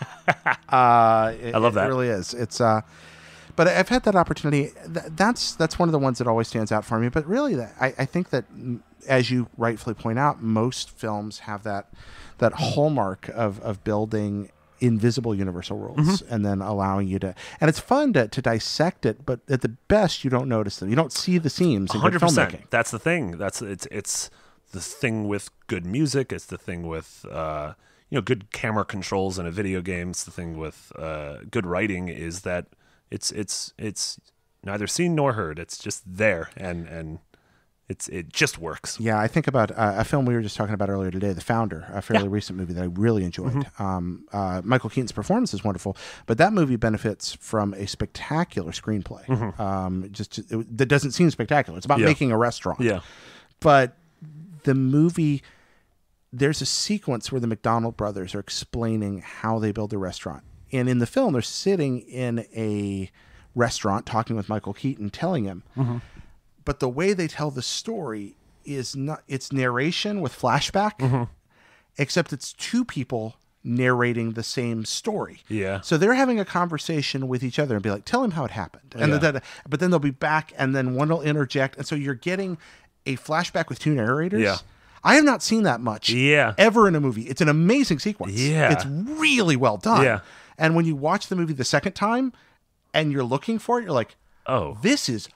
I love that. It really is. It's but I've had that opportunity. That's one of the ones that always stands out for me. But really, I think that, as you rightfully point out, most films have that hallmark of building invisible universal rules and then allowing you to, and it's fun to dissect it, but at the best you don't notice them. You don't see the seams in good filmmaking. That's the thing. It's the thing with good music. It's the thing with good camera controls in a video game. It's the thing with good writing is that it's neither seen nor heard. It's just there and it just works. Yeah, I think about a film we were just talking about earlier today, The Founder, a fairly recent movie that I really enjoyed. Michael Keaton's performance is wonderful, but that movie benefits from a spectacular screenplay. That doesn't seem spectacular. It's about making a restaurant. Yeah. But the movie there's a sequence where the McDonald brothers are explaining how they build a restaurant. And in the film, they're sitting in a restaurant talking with Michael Keaton, telling him. Mm-hmm. But the way they tell the story is not, it's narration with flashback, mm-hmm. except it's two people narrating the same story. Yeah. So they're having a conversation with each other and be like, tell him how it happened. And but then they'll be back and then one will interject. And so you're getting a flashback with two narrators. Yeah. I have not seen that much ever in a movie. It's an amazing sequence. Yeah. It's really well done. Yeah. And when you watch the movie the second time and you're looking for it, you're like, oh, this is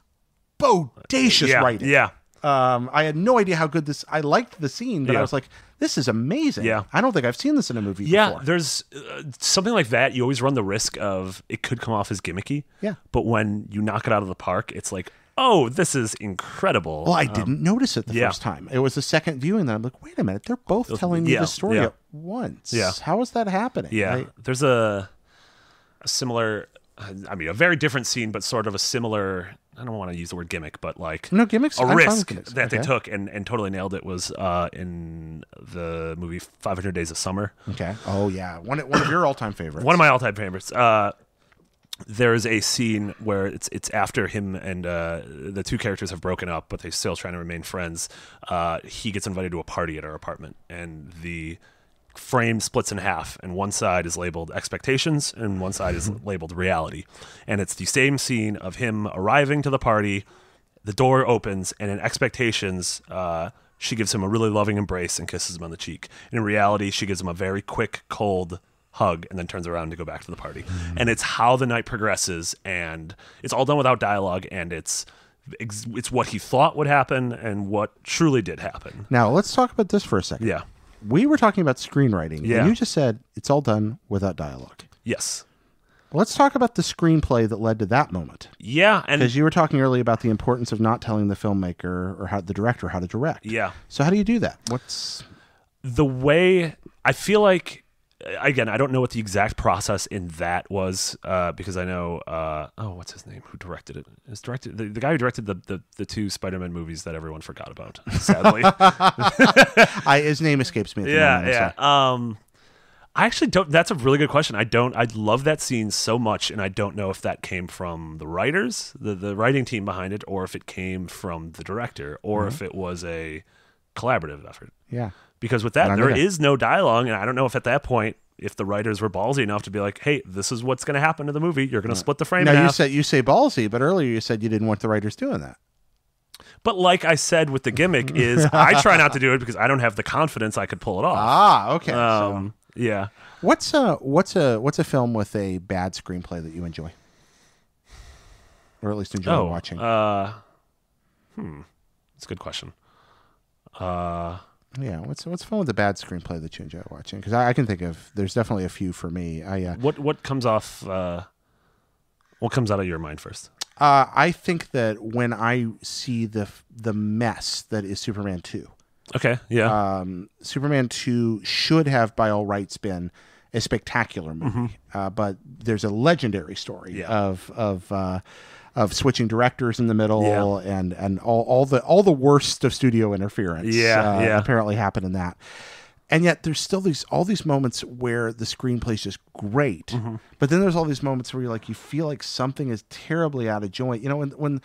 bodacious writing. Yeah. I had no idea how good this, I liked the scene, but I was like, this is amazing. Yeah. I don't think I've seen this in a movie before. There's something like that. You always run the risk of it could come off as gimmicky. Yeah. But when you knock it out of the park, it's like, oh, this is incredible. Well, I didn't notice it the first time. It was the second viewing that I'm like, wait a minute, they're both telling me the story at once. Yeah. How is that happening? Yeah. There's a similar, I mean, a very different scene, but sort of a similar, I don't want to use the word gimmick, but like no gimmicks, a risk that they took and totally nailed it was in the movie 500 Days of Summer. Okay. Oh, yeah. One of your all-time favorites. One of my all-time favorites. There's a scene where it's after him and the two characters have broken up, but they're still trying to remain friends. He gets invited to a party at our apartment, and the frame splits in half, and one side is labeled expectations, and one side is labeled reality. And it's the same scene of him arriving to the party. The door opens, and in expectations, she gives him a really loving embrace and kisses him on the cheek. And in reality, she gives him a very quick, cold hug and then turns around to go back to the party. And it's how the night progresses, and it's all done without dialogue, and it's what he thought would happen and what truly did happen. Now let's talk about this for a second. Yeah. We were talking about screenwriting, and you just said it's all done without dialogue. Yes. Let's talk about the screenplay that led to that moment. Yeah, and because you were talking earlier about the importance of not telling the filmmaker or the director how to direct. Yeah. So how do you do that? What's the way? I feel like, again, I don't know what the exact process in that was, because I know, what's his name? Who directed it? It's directed the guy who directed the two Spider-Man movies that everyone forgot about, sadly. His name escapes me at the moment. Yeah. I actually don't. That's a really good question. I love that scene so much, and I don't know if that came from the writers, the writing team behind it, or if it came from the director, or if it was a collaborative effort. Yeah. Because with that, there is no dialogue, and I don't know if at that point, if the writers were ballsy enough to be like, "Hey, this is what's going to happen to the movie. You're going to split the frame." Now you say ballsy, but earlier you said you didn't want the writers doing that. But like I said with the gimmick, is I try not to do it because I don't have the confidence I could pull it off. Ah, okay. Yeah. What's a film with a bad screenplay that you enjoy, or at least enjoy watching? That's a good question. Yeah, what's a film with a bad screenplay that you enjoy watching? Because I can think of, there's definitely a few for me. What comes off? What comes out of your mind first? I think that when I see the mess that is Superman 2. Okay, yeah. Superman 2 should have, by all rights, been a spectacular movie, but there's a legendary story of switching directors in the middle and all the worst of studio interference. Apparently happened in that. And yet there's still all these moments where the screenplay is just great, but then there's all these moments where you feel like something is terribly out of joint. You know,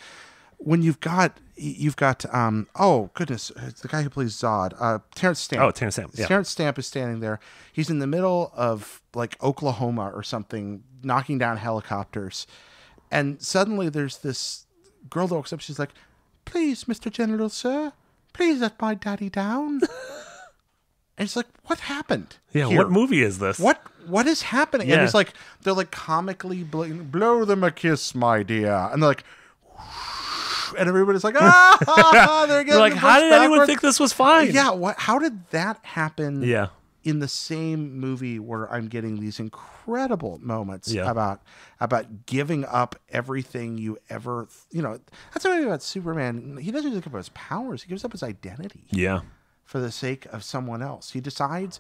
when you've got oh goodness, it's the guy who plays Zod, Terrence Stamp. Oh, Terrence Stamp. Yeah. Terrence Stamp is standing there. He's in the middle of like Oklahoma or something, knocking down helicopters, and suddenly there's this girl that walks up. She's like, "Please, Mr. General, sir, please let my daddy down." And it's like, what happened? Yeah, here? What movie is this? What is happening? Yeah. And it's like they're like comically blow them a kiss, my dear, and they're like. And everybody's like, they're getting like, how did anyone think this was fine? Yeah, how did that happen? Yeah. In the same movie where I'm getting these incredible moments about giving up everything you ever, that's the way about Superman. He doesn't just give up his powers; he gives up his identity. Yeah. For the sake of someone else, he decides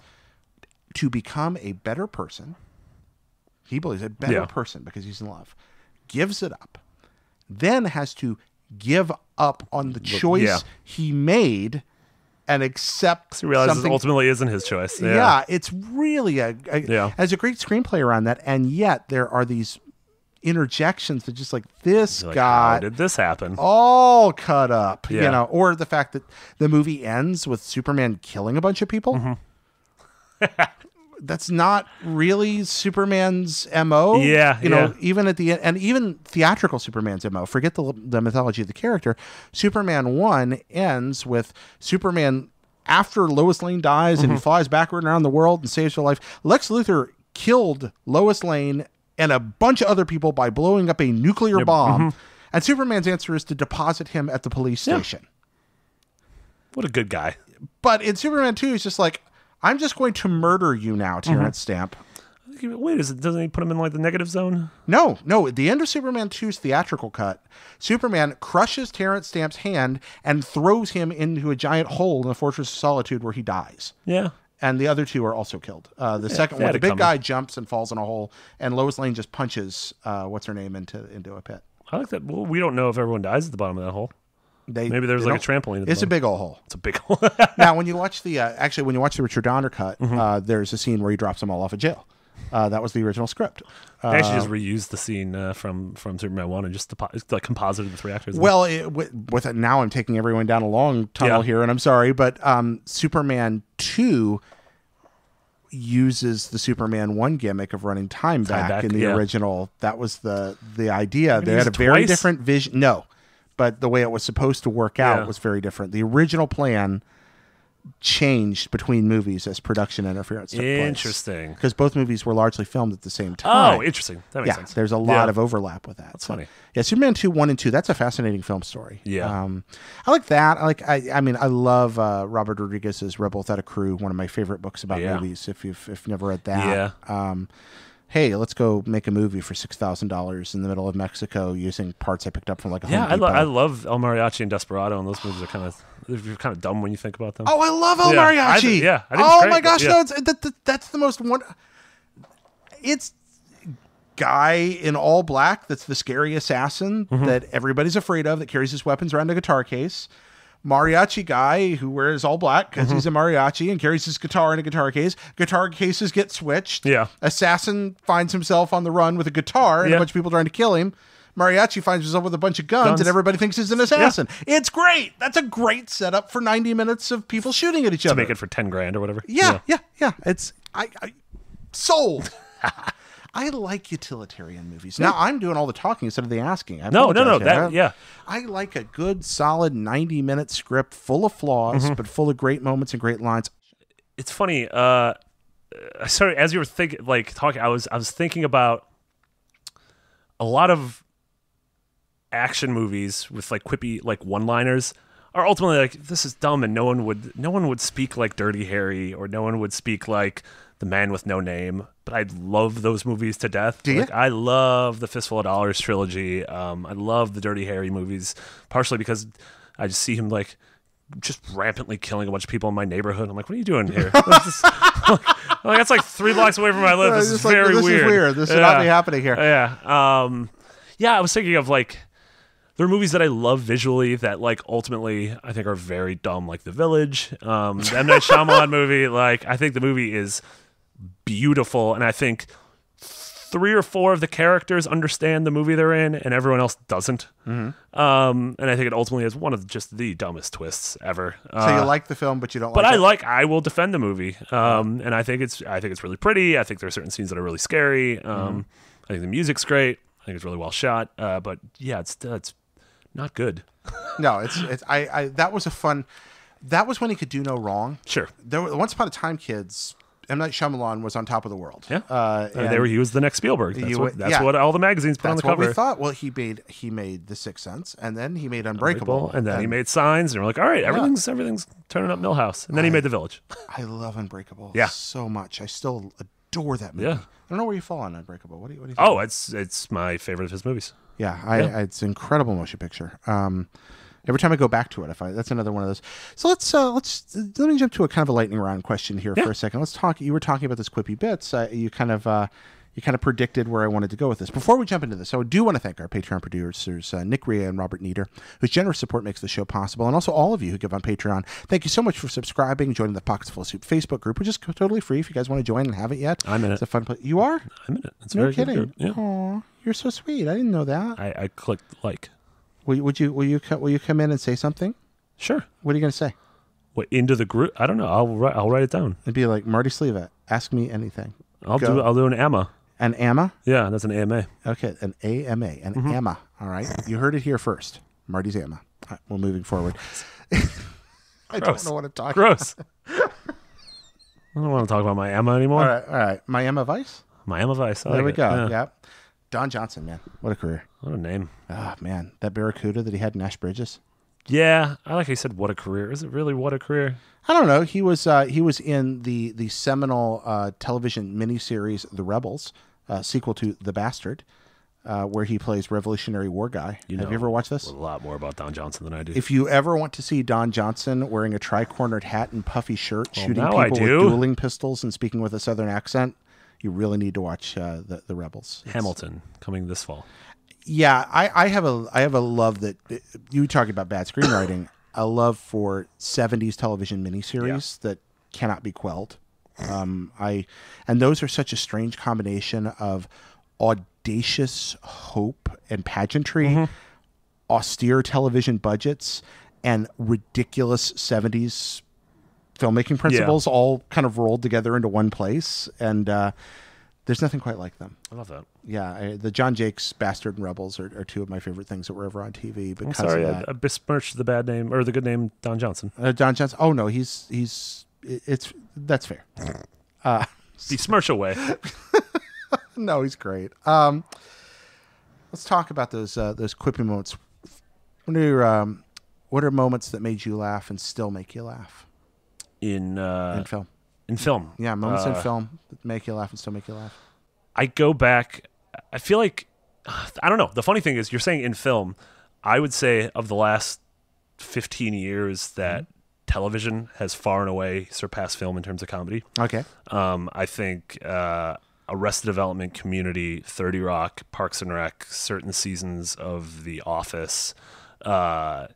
to become a better person. He believes a better person because he's in love. Gives it up, then has to give up on the choice he made and accept he realizes something. It ultimately isn't his choice. Yeah, it's really there's a great screenplay around that, and yet there are these interjections that just like this guy. How did this happen? All cut up, Yeah. you know, or the fact that the movie ends with Superman killing a bunch of people. Mm-hmm. That's not really Superman's MO. Yeah, you know, even at the end, and even theatrical Superman's MO. Forget the mythology of the character. Superman 1 ends with Superman after Lois Lane dies and he flies backward around the world and saves her life. Lex Luthor killed Lois Lane and a bunch of other people by blowing up a nuclear bomb. And Superman's answer is to deposit him at the police station. What a good guy. But in Superman 2, he's just like, I'm just going to murder you now, Terrence Stamp. Wait, doesn't he put him in like the negative zone? No. At the end of Superman 2's theatrical cut, Superman crushes Terrence Stamp's hand and throws him into a giant hole in the Fortress of Solitude where he dies. Yeah. And the other two are also killed. The second one, the big guy jumps and falls in a hole, and Lois Lane just punches what's her name into a pit. I like that. Well, we don't know if everyone dies at the bottom of that hole. Maybe there's like a trampoline. It's a big old hole. It's a big hole. Now, when you watch the when you watch the Richard Donner cut, there's a scene where he drops them all off of jail. That was the original script. They actually just reused the scene from Superman 1 and just composited the three actors. Well, with it, now I'm taking everyone down a long tunnel here, and I'm sorry, but Superman 2 uses the Superman 1 gimmick of running time back in the original. That was the idea. They had a very different vision. No, but the way it was supposed to work out was very different. The original plan changed between movies as production interference took place. Interesting. Because both movies were largely filmed at the same time. Oh, interesting. That makes sense. There's a lot of overlap with that. That's funny. Yeah, Superman 2, 1 and 2, that's a fascinating film story. Yeah. I like that. I mean, I love Robert Rodriguez's Rebel Without a Crew, one of my favorite books about movies, if you've never read that. Yeah. Hey, let's go make a movie for $6,000 in the middle of Mexico using parts I picked up from like a Home Depot. I love El Mariachi and Desperado, and those movies are kind of dumb when you think about them. Oh, I love El Mariachi. I think oh it's great, my gosh, no, that's the most one. It's guy in all black that's the scary assassin that everybody's afraid of, that carries his weapons around a guitar case. Mariachi guy who wears all black because he's a mariachi and carries his guitar in a guitar case. Guitar cases get switched. Yeah. Assassin finds himself on the run with a guitar and a bunch of people trying to kill him. Mariachi finds himself with a bunch of guns and everybody thinks he's an assassin. Yeah. It's great. That's a great setup for 90 minutes of people shooting at each other. To make it for $10,000 or whatever. Yeah. It's I sold. I like utilitarian movies. Now I'm doing all the talking instead of the asking. No. I like a good, solid 90-minute script full of flaws, but full of great moments and great lines. It's funny. Sorry, as you were talking, I was thinking about a lot of action movies with like quippy one-liners are ultimately like, this is dumb, and no one would speak like Dirty Harry, or no one would speak like The Man with No Name. But I love those movies to death. Do you? I love the Fistful of Dollars trilogy. I love the Dirty Harry movies, partially because I just see him like just rampantly killing a bunch of people in my neighborhood. I'm like, what are you doing here? That's like 3 blocks away from where I live. This is very weird. This is weird. This should not be happening here. Yeah. I was thinking of like, there are movies that I love visually that like ultimately I think are very dumb, like The Village, the M. Night Shyamalan movie. Like, I think the movie is beautiful, and I think 3 or 4 of the characters understand the movie they're in, and everyone else doesn't. And I think it ultimately is one of just the dumbest twists ever. So you like the film, but you don't. But like it? I will defend the movie, and I think it's really pretty. I think there are certain scenes that are really scary. I think the music's great. I think it's really well shot. But yeah, it's not good. No, it's that was a fun. That was when he could do no wrong. Sure. There were, Once Upon a Time, kids. M. Night Shyamalan was on top of the world. Yeah. He was the next Spielberg. That's what all the magazines put on the cover. That's what we thought. Well, he made The Sixth Sense, and then he made Unbreakable. And then he made Signs, and we're like, all right, everything's turning up Millhouse. And then he made The Village. I love Unbreakable so much. I still adore that movie. Yeah. I don't know where you fall on Unbreakable. What do you think? Oh, it's my favorite of his movies. Yeah, it's an incredible motion picture. Every time I go back to it, that's another one of those. So let me jump to a kind of a lightning round question here for a second. Let's talk. You were talking about this quippy bits. You kind of you kind of predicted where I wanted to go with this. Before we jump into this, I do want to thank our Patreon producers, Nick Ria and Robert Nieder, whose generous support makes the show possible, and also all of you who give on Patreon. Thank you so much for subscribing, joining the Pockets Full of Soup Facebook group, which is totally free if you guys want to join and haven't yet. I'm in it. It's a fun place. You are? I'm in it. It's no very kidding. Good. Yeah. Aw, you're so sweet. I didn't know that. I clicked like. Will you come in and say something? Sure. What are you going to say? What, into the group? I don't know. I'll write it down. It'd be like, Marty Sleva, ask me anything. I'll do an AMA. An AMA? Yeah, that's an AMA. Okay, an AMA, an AMA. All right, you heard it here first. Marty's AMA. All right, we're moving forward. I don't know what I'm talking Gross. I don't want to talk about my AMA anymore. All right. My AMA Vice? My AMA Vice. There we go. Yeah. Don Johnson, man. What a career. What a name. Ah, man. That Barracuda that he had in Nash Bridges. Yeah, I like how you said what a career. Is it really what a career? I don't know. He was in the seminal television miniseries The Rebels, sequel to The Bastard, where he plays Revolutionary War guy. Have you ever watched this? A lot more about Don Johnson than I do. If you ever want to see Don Johnson wearing a tri-cornered hat and puffy shirt, shooting people with dueling pistols and speaking with a Southern accent, you really need to watch the Rebels. Hamilton coming this fall. Yeah, I have a love that you talking about bad screenwriting. A love for 70s television miniseries that cannot be quelled. And those are such a strange combination of audacious hope and pageantry, austere television budgets, and ridiculous 70s filmmaking principles all kind of rolled together into one place. And there's nothing quite like them. I love that. Yeah, the John Jakes Bastard and Rebels are two of my favorite things that were ever on TV. Because I'm sorry, of that. I besmirched the bad name or the good name Don Johnson. Don Johnson. Oh no, that's fair. Besmirch away. No, he's great. Let's talk about those quippy moments. What are moments that made you laugh and still make you laugh in film? In film, yeah, moments in film that make you laugh and still make you laugh. I go back. I feel like I don't know. The funny thing is, you're saying in film. I would say of the last 15 years that television has far and away surpassed film in terms of comedy. Okay. I think Arrested Development, Community, 30 Rock, Parks and Rec, certain seasons of The Office. Right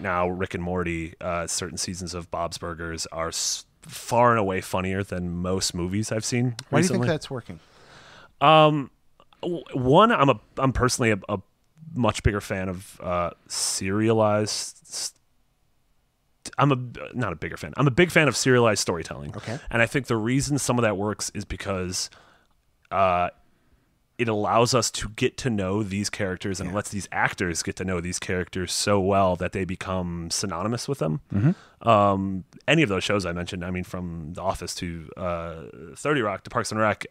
now, Rick and Morty, certain seasons of Bob's Burgers are far and away funnier than most movies I've seen. Why recently. do you think that's working? One, I'm personally a much bigger fan of serialized. Not a bigger fan. I'm a big fan of serialized storytelling. Okay, and I think the reason some of that works is because it allows us to get to know these characters and lets these actors get to know these characters so well that they become synonymous with them. Any of those shows I mentioned, I mean, from The Office to 30 Rock to Parks and Rec,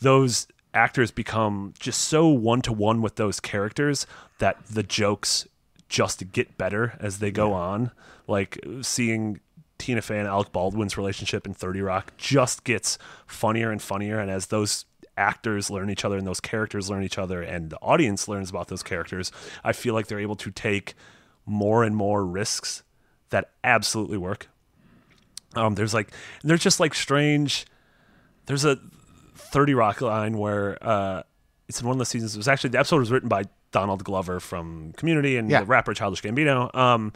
those actors become just so one-to-one with those characters that the jokes just get better as they go on. Like seeing Tina Fey and Alec Baldwin's relationship in 30 Rock just gets funnier and funnier, and as those actors learn each other and those characters learn each other and the audience learns about those characters, I feel like they're able to take more and more risks that absolutely work. There's just like strange. There's a 30 Rock line where it's in one of the seasons. It was actually, the episode was written by Donald Glover from Community and the rapper Childish Gambino.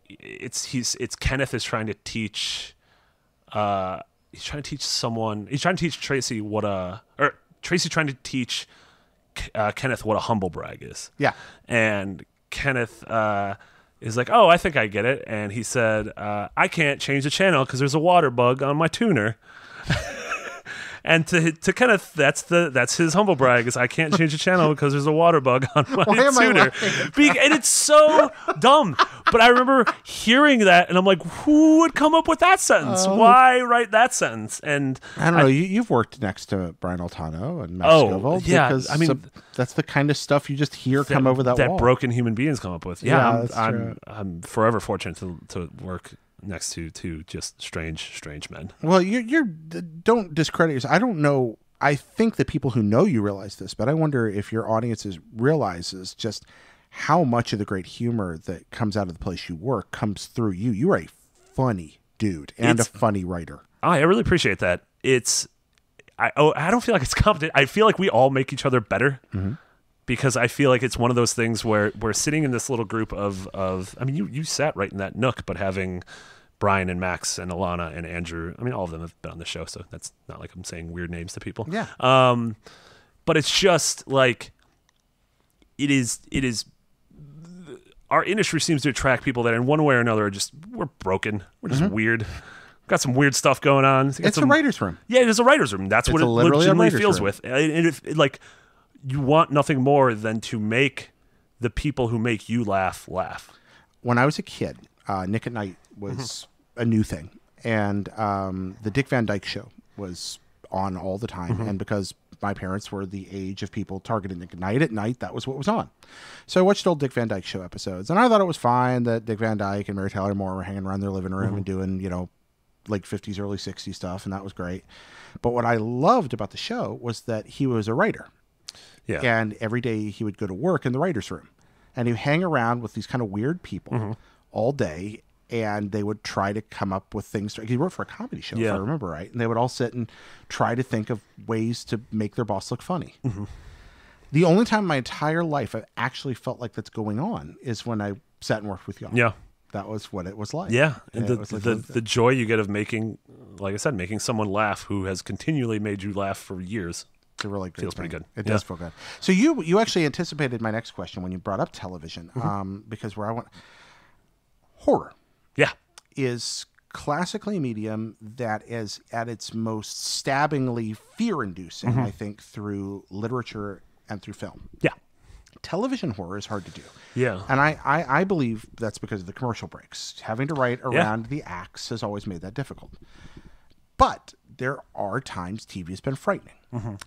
It's Kenneth is trying to teach. He's trying to teach someone. He's trying to teach Tracy Tracy trying to teach Kenneth what a humble brag is. Yeah, and Kenneth is like, "Oh, I think I get it." And he said, "I can't change the channel because there's a water bug on my tuner." And to Kenneth, that's his humble brag is I can't change the channel because there's a water bug on my tuner. And it's so dumb. But I remember hearing that, and I'm like, who would come up with that sentence? Why write that sentence? And I don't know. You've worked next to Brian Altano and Matt Scoville. Yeah. Because I mean, that's the kind of stuff you just hear come over that wall. That broken human beings come up with. Yeah, I'm forever fortunate to work next to two just strange men. Well, you're don't discredit yourself. I don't know. I think the people who know you realize this, but I wonder if your audiences realizes just how much of the great humor that comes out of the place you work comes through you. You're a funny dude and a funny writer. I really appreciate that. I don't feel like it's competent. I feel like we all make each other better. Mm-hmm. Because I feel like it's one of those things where we're sitting in this little group of I mean, you sat right in that nook, but having Brian and Max and Alana and Andrew, I mean, all of them have been on the show, so that's not like I'm saying weird names to people. Yeah. But it's just like, it is, our industry seems to attract people that in one way or another we're broken. We're just weird. We've got some weird stuff going on. It's a writer's room. Yeah, it is a writer's room. That's what it legitimately feels with. And like, you want nothing more than to make the people who make you laugh. When I was a kid, Nick at Night was a new thing. And the Dick Van Dyke Show was on all the time. And because my parents were the age of people targeting Nick at Night, that was what was on. So I watched old Dick Van Dyke Show episodes. And I thought it was fine that Dick Van Dyke and Mary Tyler Moore were hanging around their living room and doing, late 50s, early 60s stuff. And that was great. But what I loved about the show was that he was a writer. Yeah. And every day he would go to work in the writer's room. And he'd hang around with these kind of weird people all day. And they would try to come up with things. He worked for a comedy show, if I remember right. And they would all sit and try to think of ways to make their boss look funny. The only time in my entire life I actually felt like that's going on is when I sat and worked with y'all. Yeah. That was what it was like. Yeah. And the joy you get of making, like I said, making someone laugh who has continually made you laugh for years. It's a really good feels thing. pretty good. It does feel good. So you actually anticipated my next question when you brought up television, because where I went, horror, is classically a medium that is at its most stabbingly fear-inducing, I think, through literature and through film. Yeah, television horror is hard to do. Yeah, and I believe that's because of the commercial breaks. Having to write around the acts has always made that difficult. But there are times TV has been frightening.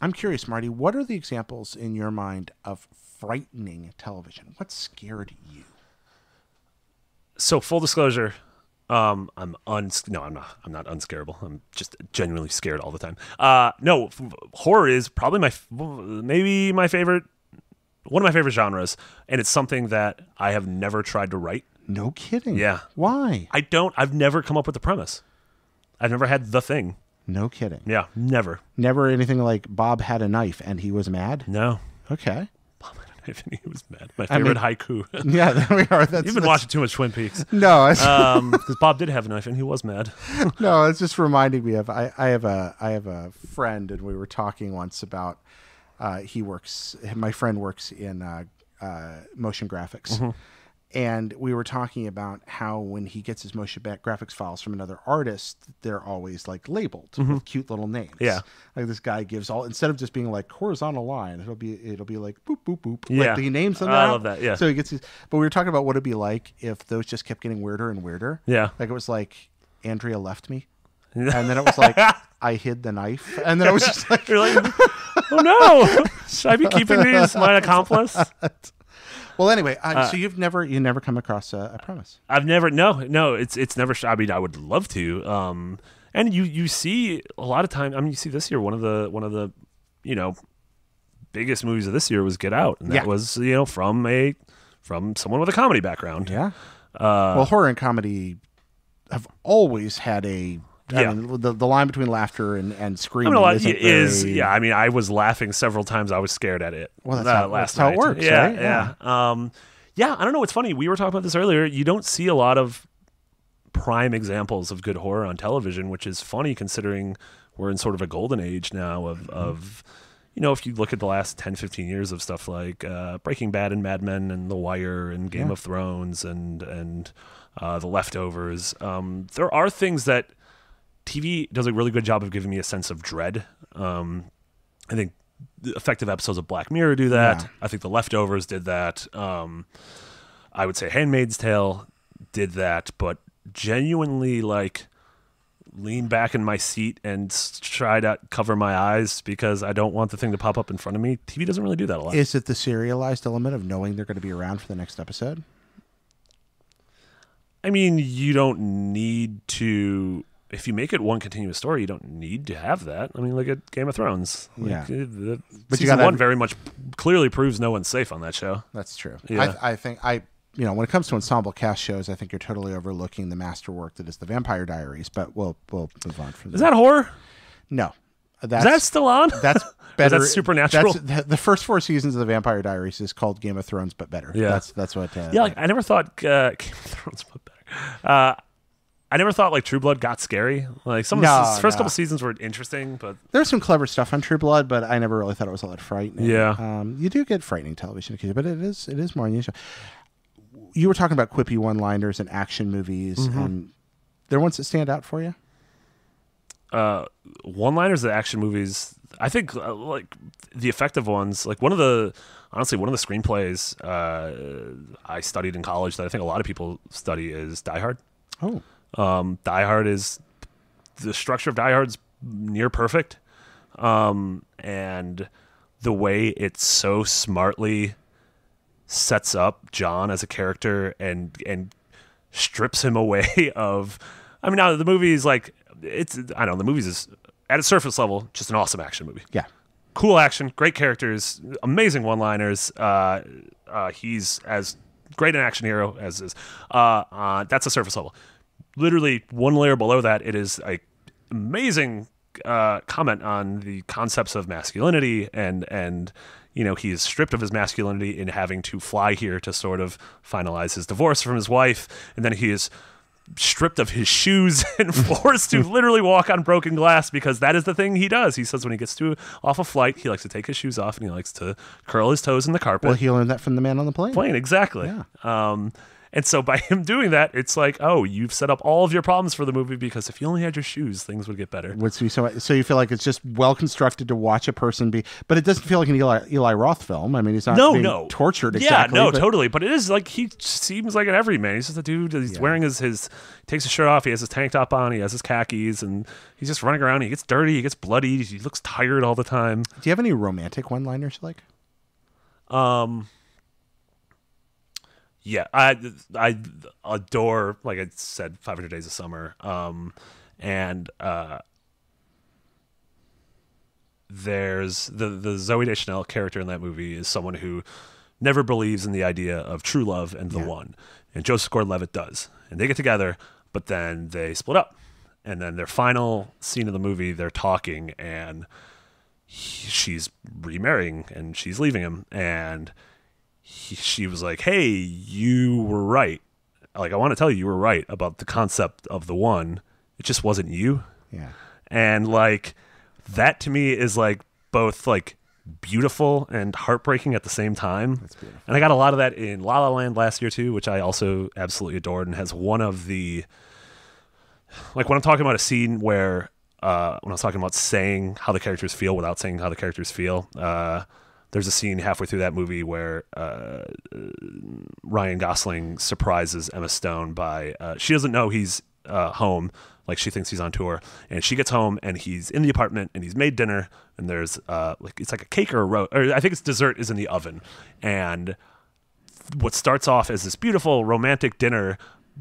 I'm curious, Marty, what are the examples in your mind of frightening television? What scared you? So, full disclosure, I'm not unscarable. I'm just genuinely scared all the time. No, horror is probably maybe my favorite, one of my favorite genres, and it's something that I have never tried to write. No kidding. Yeah. Why? I've never come up with the premise. I've never had the thing. No kidding. Yeah, never. Never anything like Bob had a knife and he was mad? No. Okay. Bob had a knife and he was mad. My favorite haiku. Yeah, there we are. You've been watching too much Twin Peaks. No. Because Bob did have a knife and he was mad. No, it's just reminding me of, I have a friend, and we were talking once about, my friend works in motion graphics. And we were talking about how when he gets his motion graphics files from another artist, they're always like labeled with cute little names. Yeah, like this guy gives all, instead of just being like horizontal line, it'll be like boop boop boop. Yeah, like he names them. I love that. Yeah. So he gets his, but we were talking about what it'd be like if those just kept getting weirder and weirder. Yeah, like it was like Andrea left me, and then it was like I hid the knife, and then it was just like you're like, oh no, should I be keeping these? My accomplice. Well, anyway, so you never come across a premise. I've never, no, it's never. I mean, I would love to. And you see a lot of time. I mean, you see this year one of the biggest movies of this year was Get Out, and that was from someone with a comedy background. Yeah. Well, horror and comedy have always had I mean, the line between laughter and screaming I mean, I was laughing several times. I was scared at it. Well, that's how it works. Yeah, right? yeah. I don't know. It's funny. We were talking about this earlier. You don't see a lot of prime examples of good horror on television, which is funny considering we're in sort of a golden age now of if you look at the last 10, 15 years of stuff like Breaking Bad and Mad Men and The Wire and Game of Thrones and The Leftovers, there are things that TV does a really good job of giving me a sense of dread. I think the effective episodes of Black Mirror do that. Yeah. I think The Leftovers did that. I would say Handmaid's Tale did that, but genuinely lean back in my seat and try to cover my eyes because I don't want the thing to pop up in front of me. TV doesn't really do that a lot. Is it the serialized element of knowing they're going to be around for the next episode? I mean, you don't need to... If you make it one continuous story, you don't need to have that. I mean, look at Game of Thrones. But season one very much clearly proves no one's safe on that show. That's true. Yeah. I think I when it comes to ensemble cast shows, I think you're totally overlooking the masterwork that is The Vampire Diaries. But we'll move on from that. Is that horror? No. Is that still on? That's better. Is that Supernatural? The first 4 seasons of The Vampire Diaries is called Game of Thrones, but better. Yeah. That's what. I never thought Game of Thrones, but better. I never thought like True Blood got scary. Like some of the first couple seasons were interesting, but there's some clever stuff on True Blood, but I never really thought it was all that frightening. Yeah. You do get frightening television occasionally, but it is more unusual. You were talking about quippy one-liners and action movies, and there are ones that stand out for you? One-liners and action movies, I think like the effective ones, like one of the screenplays I studied in college that I think a lot of people study is Die Hard. Oh. Die Hard is the structure of Die Hard's near perfect, and the way it so smartly sets up John as a character and strips him away of. I mean, now the movie is like the movie is at its surface level just an awesome action movie. Yeah, cool action, great characters, amazing one-liners. He's as great an action hero as is. That's a surface level. Literally one layer below that, it is a amazing comment on the concepts of masculinity and he is stripped of his masculinity in having to fly here to sort of finalize his divorce from his wife, and then he is stripped of his shoes and forced to literally walk on broken glass because that is the thing he does. He says when he gets off a flight, he likes to take his shoes off and he likes to curl his toes in the carpet. Well, he learned that from the man on the plane. Exactly. Yeah. And so by him doing that, it's like, oh, you've set up all of your problems for the movie because if you only had your shoes, things would get better. So you feel like it's just well constructed to watch a person be, but it doesn't feel like an Eli Roth film. I mean, he's not being tortured exactly. Yeah, totally. But it is like he seems like an everyman. He's just a dude. He's wearing his takes his shirt off. He has his tank top on. He has his khakis, and he's just running around. He gets dirty. He gets bloody. He looks tired all the time. Do you have any romantic one-liners you like? Yeah, I adore, like I said, 500 Days of Summer. And there's the Zooey Deschanel character in that movie is someone who never believes in the idea of true love and the one. And Joseph Gordon-Levitt does. And they get together, but then they split up. And then their final scene of the movie, they're talking, and she's remarrying, and she's leaving him, and she was like, hey, you were right. Like, I want to tell you were right about the concept of the one. It just wasn't you. Yeah. And like that to me is like both like beautiful and heartbreaking at the same time. That's beautiful. And I got a lot of that in La La Land last year too, which I also absolutely adored, and has one of the, like when I'm talking about a scene where when I was talking about saying how the characters feel without saying how the characters feel, there's a scene halfway through that movie where Ryan Gosling surprises Emma Stone by she doesn't know he's home, like she thinks he's on tour, and she gets home and he's in the apartment and he's made dinner, and there's it's like a cake or a roast, or I think it's dessert is in the oven, and what starts off as this beautiful romantic dinner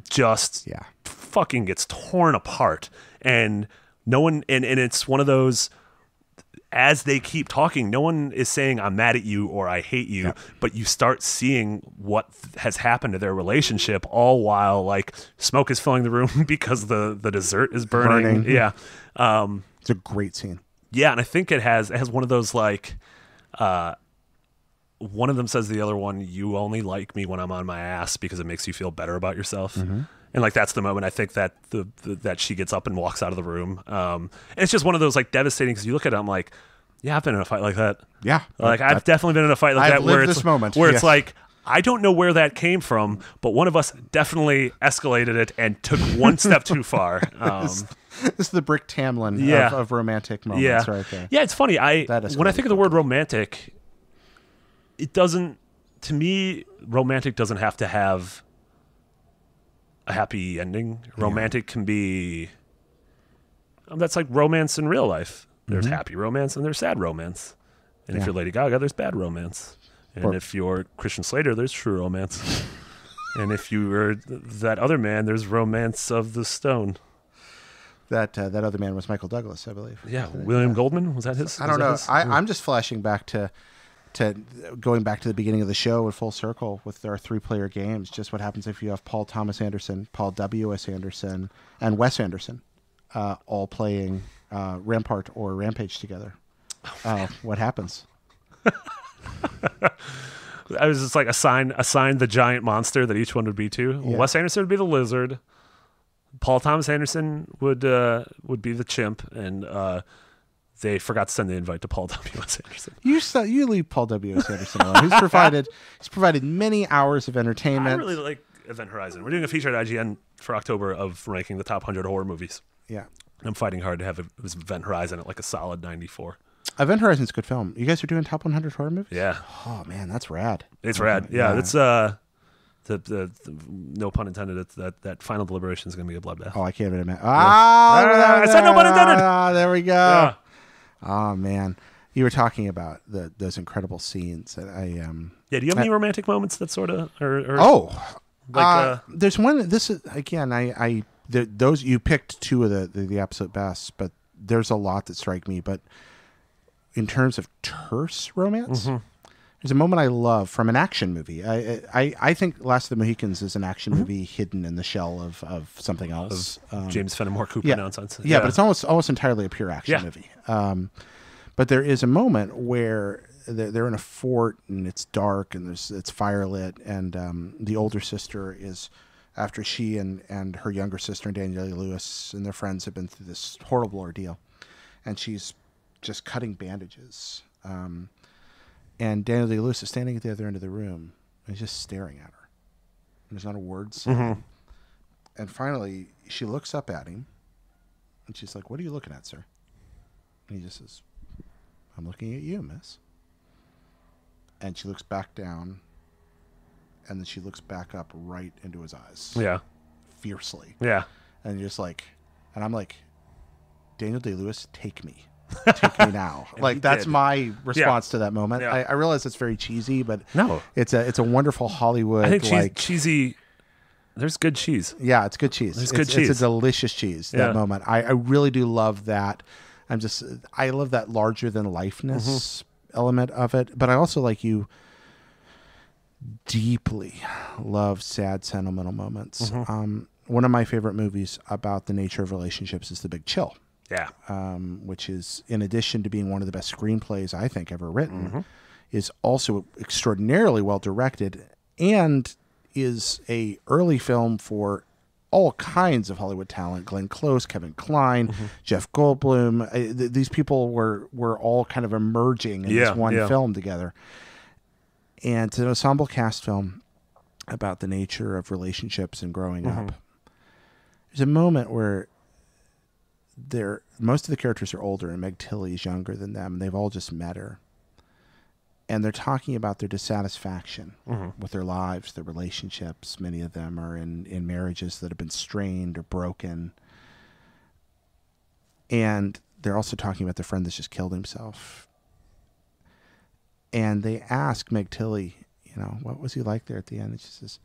just fucking gets torn apart, and no one and it's one of those. As they keep talking, no one is saying I'm mad at you or I hate you, but you start seeing what has happened to their relationship, all while like smoke is filling the room because the dessert is burning. Yeah. It's a great scene. Yeah, and I think it has one of those like one of them says to the other one, you only like me when I'm on my ass because it makes you feel better about yourself. Mm-hmm. And like that's the moment I think that that she gets up and walks out of the room. And it's just one of those like devastating, because you look at it, I'm like, yeah, I've been in a fight like that. Yeah, like I've definitely been in a fight like that where it's it's like I don't know where that came from, but one of us definitely escalated it and took one step too far. This is the Brick Tamlin of romantic moments right there. Yeah, it's funny. When I think of the word romantic, it doesn't. To me, romantic doesn't have to have a happy ending. Romantic can be that's like romance in real life. There's happy romance and there's sad romance. And if you're Lady Gaga, there's bad romance. And if you're Christian Slater, there's true romance. And if you were that other man, there's Romance of the Stone. That other man was Michael Douglas, I believe. Yeah, William Goldman, was that his? I don't know. I'm just flashing back to to going back to the beginning of the show in full circle with our 3-player games, just what happens if you have Paul Thomas Anderson, Paul W.S. Anderson, and Wes Anderson all playing Rampart or Rampage together. What happens? I was just like assign the giant monster that each one would be to. Yeah. Wes Anderson would be the lizard. Paul Thomas Anderson would be the chimp, and they forgot to send the invite to Paul W.S. Anderson. You leave Paul W.S. Anderson alone. He's provided many hours of entertainment. I really like Event Horizon. We're doing a feature at IGN for October of ranking the top 100 horror movies. Yeah, I'm fighting hard to have Event Horizon at like a solid 94. Event Horizon's a good film. You guys are doing top 100 horror movies? Yeah. Oh man, that's rad. It's rad. Yeah, it's the no pun intended. That final deliberation is going to be a bloodbath. Oh, I can't even imagine. I said no pun intended. There we go. Yeah. Oh man, you were talking about those incredible scenes. Do you have any romantic moments that sort of there's one. This is again. Those you picked two of the absolute best, but there's a lot that strike me. But in terms of terse romance, there's a moment I love from an action movie. I think Last of the Mohicans is an action movie hidden in the shell of something else. James Fenimore Cooper nonsense. Yeah, but it's almost entirely a pure action movie. But there is a moment where they're in a fort and it's dark and it's firelit, and the older sister is, after she and her younger sister and Daniel Day-Lewis and their friends have been through this horrible ordeal, and she's just cutting bandages. And Daniel Day-Lewis is standing at the other end of the room and he's just staring at her. And there's not a word said. And finally, she looks up at him and she's like, "What are you looking at, sir?" And he just says, "I'm looking at you, miss." And she looks back down, and then she looks back up right into his eyes. Yeah. Fiercely. Yeah. And you're just like, and I'm like, Daniel Day-Lewis, take me. Take me now. Like, that's my response to that moment. Yeah. I realize it's very cheesy, but no, it's a wonderful Hollywood. I think cheesy. There's good cheese. Yeah, it's good cheese. There's good cheese. It's a delicious cheese. That moment, I really do love that. I love that larger than lifeness element of it. But I also, like you, deeply love sad sentimental moments. One of my favorite movies about the nature of relationships is The Big Chill. Yeah. Which is, in addition to being one of the best screenplays I think ever written, is also extraordinarily well directed and is a early film for all kinds of Hollywood talent. Glenn Close, Kevin Kline, Jeff Goldblum. These people were all kind of emerging in this one film together. And it's an ensemble cast film about the nature of relationships and growing up. There's a moment where most of the characters are older and Meg Tilly is younger than them, and they've all just met her. And they're talking about their dissatisfaction with their lives, their relationships. Many of them are in marriages that have been strained or broken. And they're also talking about their friend that's just killed himself. And they ask Meg Tilly, what was he like there at the end? And she says,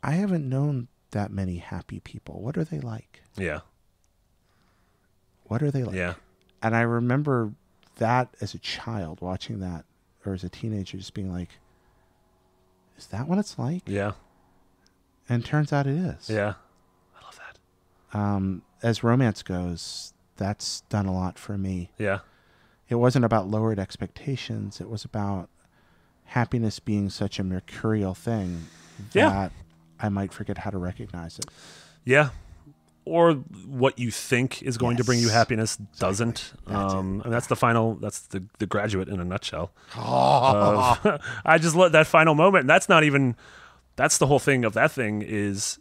"I haven't known that many happy people. What are they like?" Yeah. What are they like? Yeah. And I remember that as a child watching that, or as a teenager just being like, is that what it's like? Yeah. And it turns out it is. Yeah. I love that. As romance goes, that's done a lot for me. Yeah. It wasn't about lowered expectations. It was about happiness being such a mercurial thing that I might forget how to recognize it. Yeah. Or what you think is going to bring you happiness doesn't. And that's the final, that's the Graduate in a nutshell. I just love that final moment. And that's not even, that's the whole thing of that thing is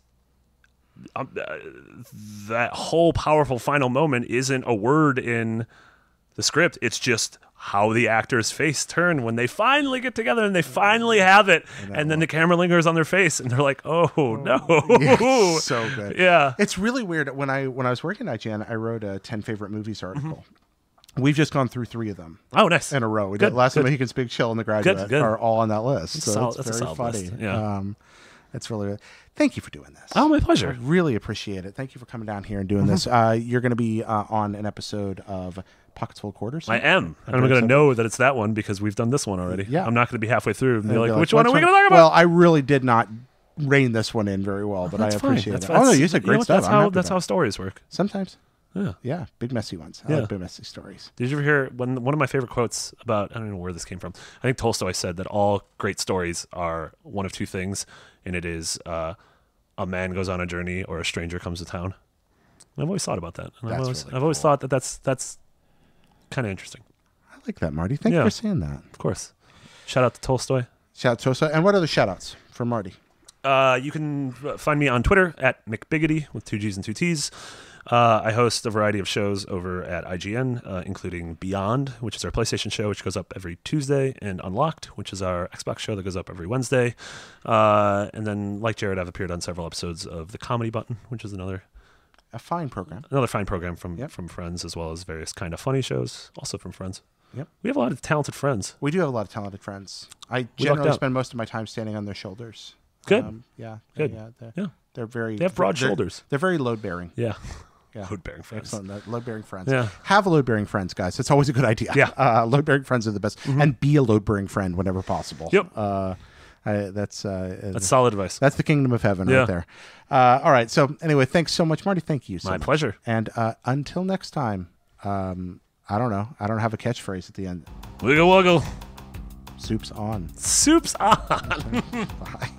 that whole powerful final moment isn't a word in the script. It's just how the actor's face turn when they finally get together and they finally have it, and then the camera lingers on their face and they're like, oh no. Yeah, so good. Yeah. It's really weird. When I was working at IGN, I wrote a 10 favorite movies article. We've just gone through 3 of them. Oh, nice. In a row. We did Last of the Mohicans, Big Chill, and The Graduate are all on that list. So it's very funny. List. Yeah. It's really, thank you for doing this. Oh, my pleasure. I really appreciate it. Thank you for coming down here and doing this. You're going to be on an episode of Pockets Full of Quarters? I am. And I'm going to know that it's that one because we've done this one already. Yeah. I'm not going to be halfway through and be like, which one are we going to talk about? Well, I really did not rein this one in very well, but I appreciate it. Oh, no, you said great stuff. That's how stories work. Sometimes. Yeah. Yeah, big messy ones. I like big messy stories. Did you ever hear one of my favorite quotes about, I don't know where this came from. I think Tolstoy said that all great stories are one of two things, and it is a man goes on a journey or a stranger comes to town. And I've always thought about that. And I've always thought that that's kind of interesting. I like that, Marty. Thank you for saying that. Of course. Shout out to Tolstoy. Shout out to Tolstoy. And what are the shout outs for Marty? You can find me on Twitter at McBiggity with 2 G's and 2 T's. I host a variety of shows over at IGN, including Beyond, which is our PlayStation show, which goes up every Tuesday, and Unlocked, which is our Xbox show that goes up every Wednesday. And then, like Jared, I've appeared on several episodes of The Comedy Button, which is another fine program. Another fine program from Friends, as well as various kind of funny shows, also from Friends. Yep. We have a lot of talented friends. We do have a lot of talented friends. I generally spend most of my time standing on their shoulders. Good. Good. They're very. They have broad shoulders. They're very load bearing. Yeah. Load-bearing friends. Excellent. Load-bearing friends. Yeah. Have load-bearing friends, guys. It's always a good idea. Yeah. Load-bearing friends are the best. Mm-hmm. And be a load-bearing friend whenever possible. Yep. That's solid advice. That's the kingdom of heaven right there. All right. So anyway, thanks so much, Marty. Thank you so much. My pleasure. And until next time, I don't know. I don't have a catchphrase at the end. Wiggle wuggle. Soup's on. Soup's on. Bye.